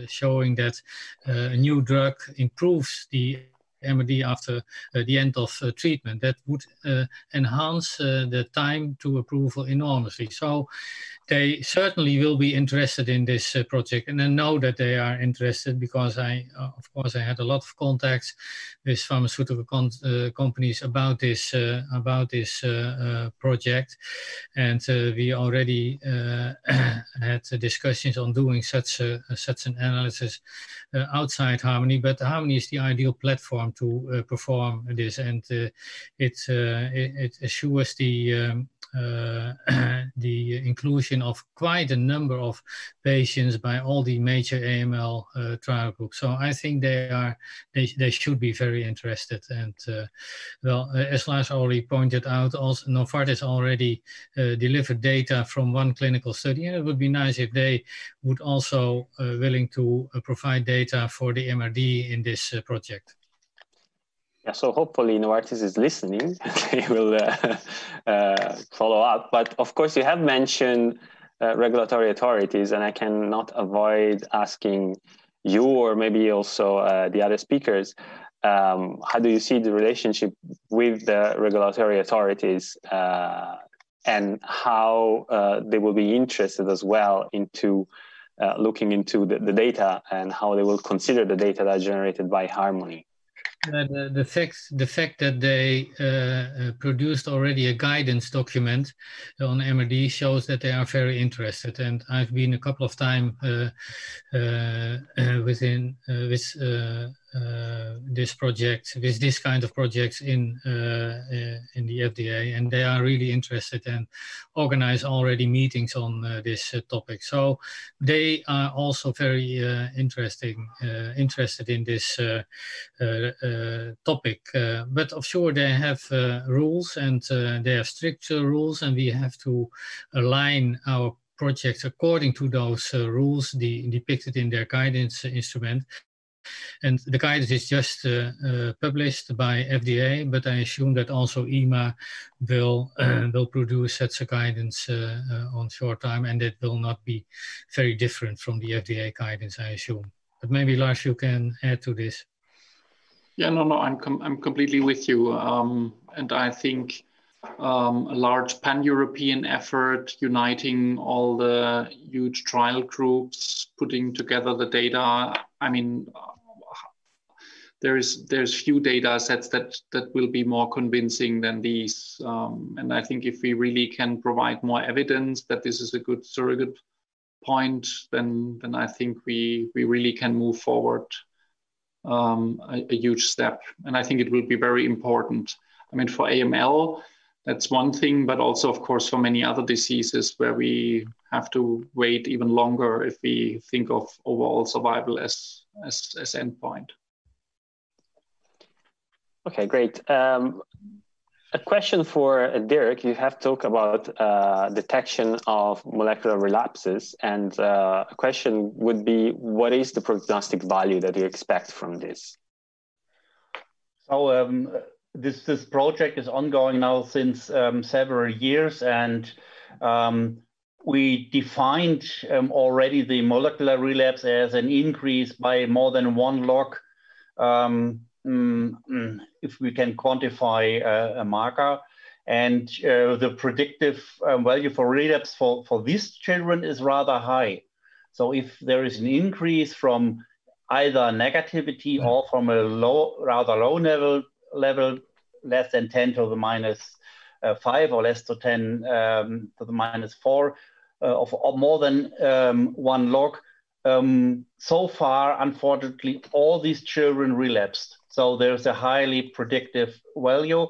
showing that a new drug improves the MRD after the end of treatment. That would enhance the time to approval enormously. So they certainly will be interested in this project, and I know that they are interested because of course, I had a lot of contacts with pharmaceutical companies about this project, and we already had discussions on doing such an analysis outside Harmony. But Harmony is the ideal platform to perform this, and it assures the inclusion of quite a number of patients by all the major AML trial groups. So I think they should be very interested. And well, as Lars already pointed out, also Novartis already delivered data from one clinical study, and it would be nice if they would also willing to provide data for the MRD in this project. Yeah, so hopefully Novartis is listening. They will follow up. But of course, you have mentioned regulatory authorities, and I cannot avoid asking you, or maybe also the other speakers, how do you see the relationship with the regulatory authorities, and how they will be interested as well into looking into the data, and how they will consider the data that are generated by Harmony? The fact that they produced already a guidance document on MRD shows that they are very interested. And I've been a couple of times this project, with this kind of projects in the FDA, and they are really interested and organize already meetings on this topic. So they are also very interested in this topic. But of sure they have rules, and they have strict rules, and we have to align our projects according to those rules depicted in their guidance instrument. And the guidance is just published by FDA, but I assume that also EMA will produce such a guidance on short time, and it will not be very different from the FDA guidance, I assume. But maybe Lars, you can add to this. Yeah, no, I'm completely with you, and I think a large pan-European effort uniting all the huge trial groups, putting together the data. I mean, there's few data sets that will be more convincing than these, and I think if we really can provide more evidence that this is a good surrogate point, then I think we really can move forward a huge step, and I think it will be very important. I mean, for AML, that's one thing, but also, of course, for many other diseases where we have to wait even longer if we think of overall survival as endpoint. Okay, great. A question for Dirk. You have talked about detection of molecular relapses, and a question would be, what is the prognostic value that you expect from this? So this project is ongoing now since several years, and we defined already the molecular relapse as an increase by more than 1 log if we can quantify a marker. And the predictive value for relapse for these children is rather high. So if there is an increase from either negativity or from a rather low level, less than 10 to the minus 5 or less to 10 to the minus 4 of more than 1 log, so far, unfortunately, all these children relapsed. So there's a highly predictive value.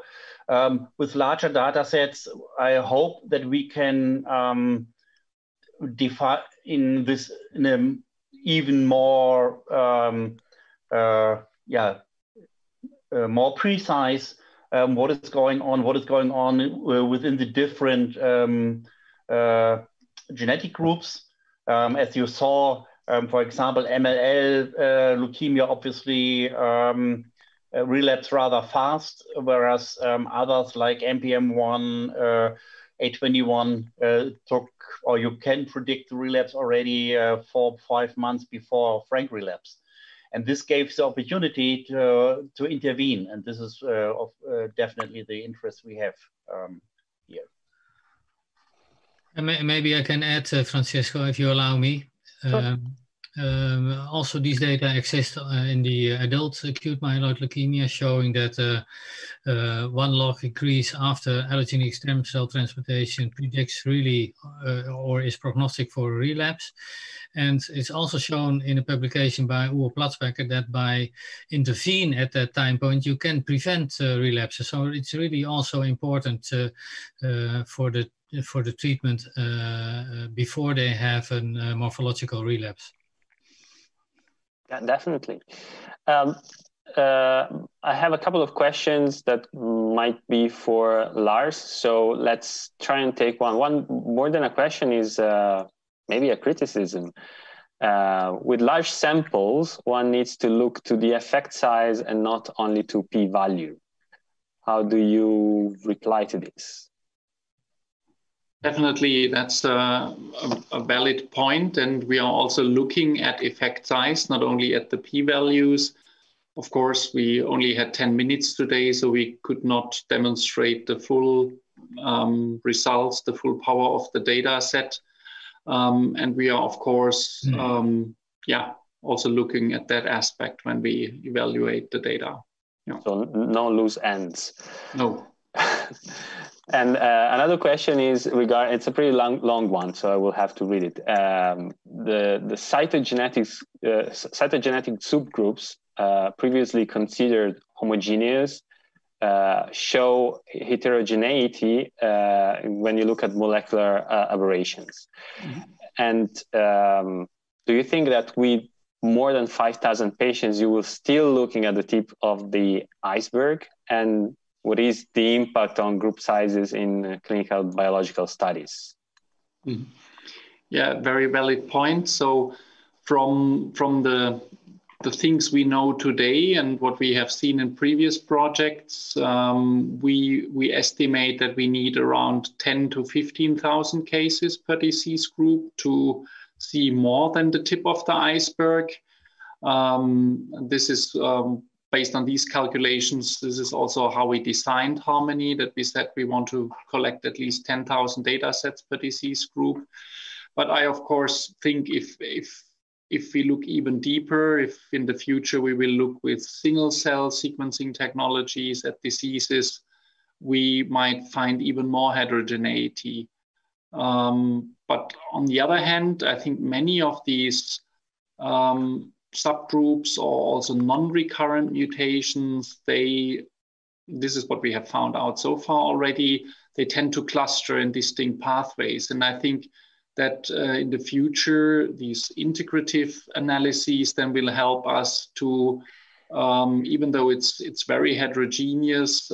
With larger data sets, I hope that we can define in an even more more precise what is going on within the different genetic groups. As you saw, for example, AML leukemia obviously relapse rather fast, whereas others like NPM1, A21 you can predict the relapse already 4 or 5 months before frank relapse. And this gives the opportunity to intervene, and this is definitely the interest we have here. And maybe I can add, Francisco, if you allow me. Sure. Also, these data exist in the adult acute myeloid leukemia, showing that 1 log increase after allogeneic stem cell transplantation predicts really or is prognostic for relapse. And it's also shown in a publication by Uwe Platzbecker that by intervene at that time point, you can prevent relapses. So it's really also important for the treatment before they have a morphological relapse. Yeah, definitely. I have a couple of questions that might be for Lars. So let's try and take one. One more than a question is maybe a criticism. With large samples, one needs to look to the effect size and not only to p-value. How do you reply to this? Definitely, that's a valid point, and we are also looking at effect size, not only at the p-values. Of course, we only had 10 minutes today, so we could not demonstrate the full results, the full power of the data set. And we are, of course, also looking at that aspect when we evaluate the data. Yeah. So no loose ends. No. And another question is it's a pretty long one, so I will have to read it. The cytogenetic subgroups previously considered homogeneous show heterogeneity when you look at molecular aberrations. Mm-hmm. And do you think that with more than 5,000 patients, you will still looking at the tip of the iceberg? And what is the impact on group sizes in clinical biological studies? Mm-hmm. Yeah, very valid point. So from the things we know today and what we have seen in previous projects, we estimate that we need around 10 to 15,000 cases per disease group to see more than the tip of the iceberg. This is based on these calculations. This is also how we designed Harmony, that we said we want to collect at least 10,000 data sets per disease group. But I, of course, think if we look even deeper, if in the future we will look with single cell sequencing technologies at diseases, we might find even more heterogeneity. But on the other hand, I think many of these subgroups or also non-recurrent mutations, this is what we have found out so far already, they tend to cluster in distinct pathways. And I think that in the future, these integrative analyses then will help us to, even though it's very heterogeneous,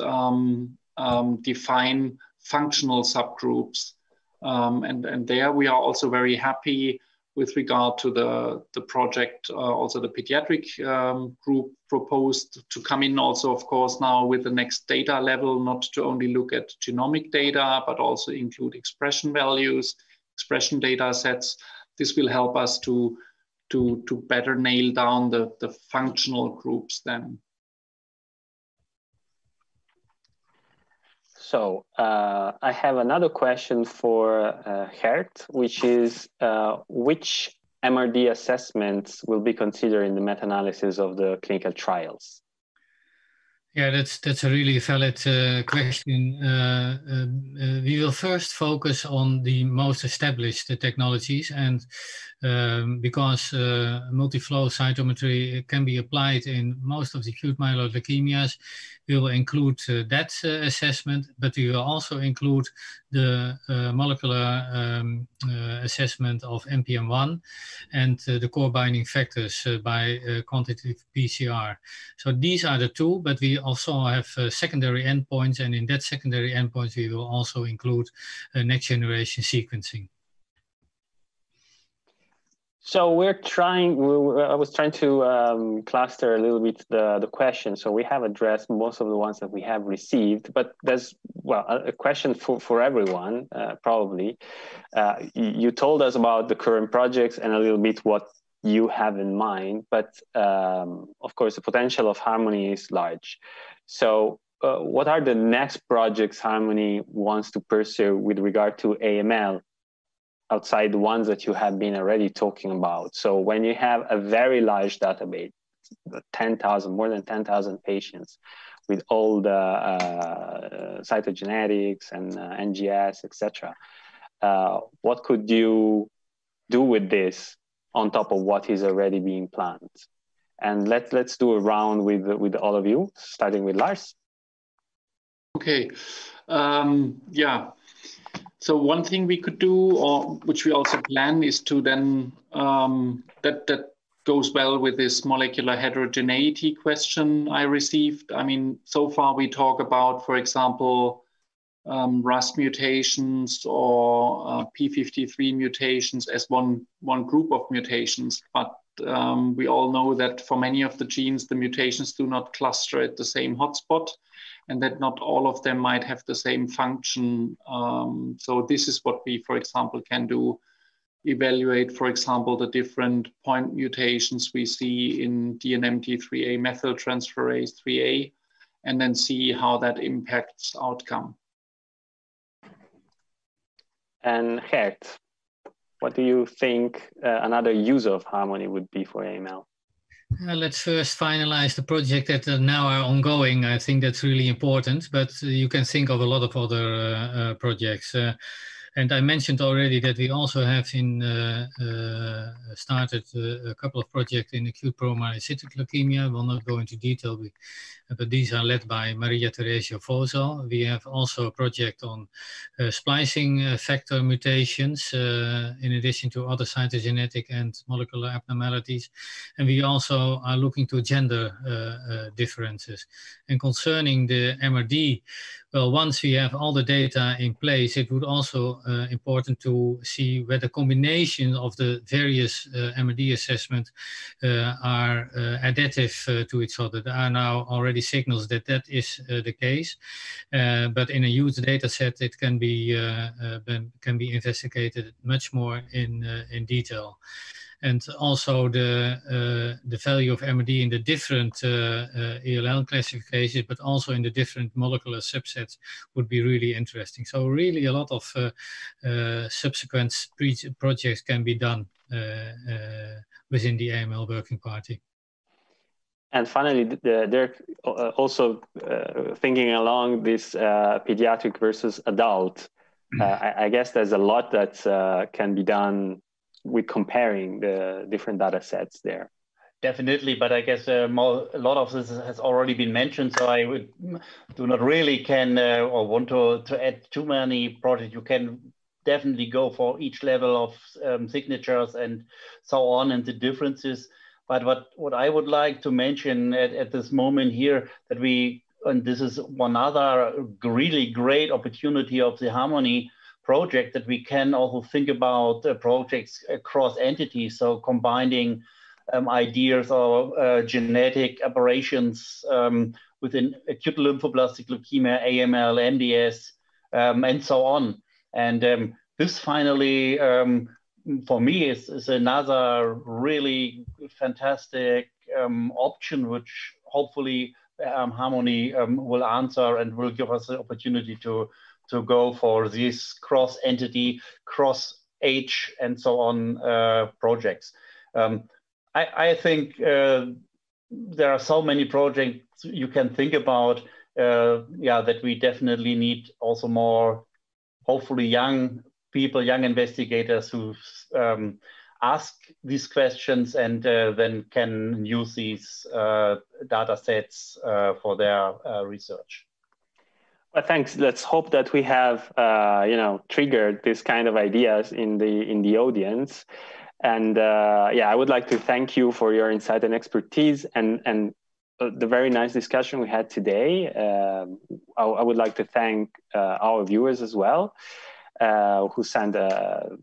define functional subgroups. And there we are also very happy with regard to the project, also the pediatric group proposed to come in also, of course, now with the next data level, not to only look at genomic data, but also include expression values, expression data sets. This will help us to better nail down the functional groups then. So I have another question for Gert, which is which MRD assessments will be considered in the meta-analysis of the clinical trials? Yeah, that's a really valid question. We will first focus on the most established technologies, and because multi-flow cytometry can be applied in most of the acute myeloid leukemias, we will include that assessment, but we will also include the molecular assessment of NPM1 and the core binding factors by quantitative PCR. So these are the two, but we also have secondary endpoints, and in that secondary endpoints we will also include next generation sequencing. So I was trying to cluster a little bit the question. So we have addressed most of the ones that we have received, but there's, well, a question for everyone, probably. You told us about the current projects and a little bit what you have in mind, but of course the potential of Harmony is large. So what are the next projects Harmony wants to pursue with regard to AML? Outside the ones that you have been already talking about. So when you have a very large database, 10,000, more than 10,000 patients with all the cytogenetics and NGS, etc., what could you do with this on top of what is already being planned? And let's do a round with all of you, starting with Lars. Okay, yeah. So one thing we could do, or which we also plan, is to then, that goes well with this molecular heterogeneity question I received. I mean, so far we talk about, for example, RAS mutations or P53 mutations as one group of mutations. But we all know that for many of the genes, the mutations do not cluster at the same hotspot. and that not all of them might have the same function. So this is what we, for example, can do. Evaluate, for example, the different point mutations we see in DNMT3A methyltransferase 3A, and then see how that impacts outcome. And Gert, what do you think another use of Harmony would be for AML? Let's first finalize the project that now are ongoing. I think that's really important, but you can think of a lot of other projects. And I mentioned already that we also have started a couple of projects in acute promyelocytic leukemia. I will not go into detail, but these are led by Maria Teresa Fozo. We have also a project on splicing factor mutations, in addition to other cytogenetic and molecular abnormalities. And we also are looking to gender differences. And concerning the MRD, well, once we have all the data in place, it would also important to see whether combination of the various MRD assessment are additive to each other. There are now already signals that that is the case, but in a huge data set, it can be investigated much more in detail. And also the value of MRD in the different ELL classifications, but also in the different molecular subsets would be really interesting. So really a lot of subsequent projects can be done within the AML Working Party. And finally, Dirk, also thinking along this pediatric versus adult, I guess there's a lot that can be done with comparing the different data sets there. Definitely, but I guess a lot of this has already been mentioned, so I do not really or want to add too many projects. You can definitely go for each level of signatures and so on and the differences. But what I would like to mention at this moment here, that and this is one other really great opportunity of the Harmony project, that we can also think about projects across entities, so combining ideas or genetic aberrations within acute lymphoblastic leukemia, AML, MDS, and so on. And this finally, for me, is another really fantastic option, which hopefully Harmony will answer and will give us the opportunity to go for these cross-entity, cross-age, and so on projects. I think there are so many projects you can think about, that we definitely need also more, hopefully young people, young investigators who ask these questions and then can use these data sets for their research. Well, thanks. Let's hope that we have, triggered this kind of ideas in the audience. And I would like to thank you for your insight and expertise and the very nice discussion we had today. I would like to thank our viewers as well, who sent a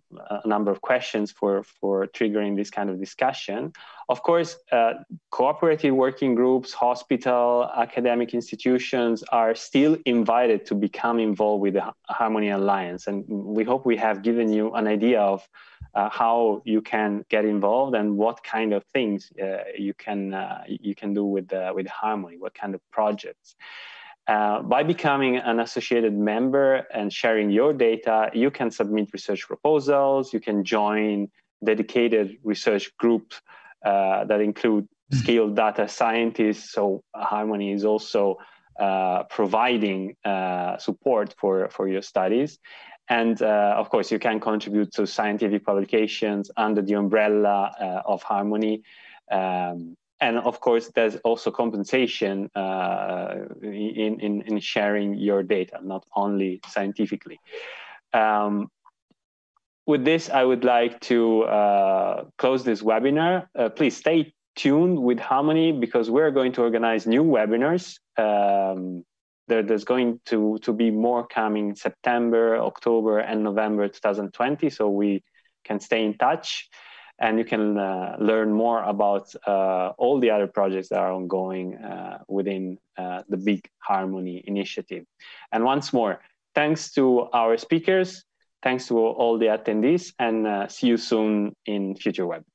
number of questions for triggering this kind of discussion. Of course, cooperative working groups, hospital, academic institutions are still invited to become involved with the Harmony Alliance. And we hope we have given you an idea of how you can get involved and what kind of things you can do with Harmony, what kind of projects. By becoming an associated member and sharing your data, you can submit research proposals, you can join dedicated research groups that include skilled data scientists. So Harmony is also providing support for your studies. And of course, you can contribute to scientific publications under the umbrella of Harmony. And of course, there's also compensation in sharing your data, not only scientifically. With this, I would like to close this webinar. Please stay tuned with Harmony because we're going to organize new webinars. There's going to be more coming in September, October, and November 2020, so we can stay in touch. and you can learn more about all the other projects that are ongoing within the Big Harmony initiative. And once more, thanks to our speakers, thanks to all the attendees, and see you soon in future webinars.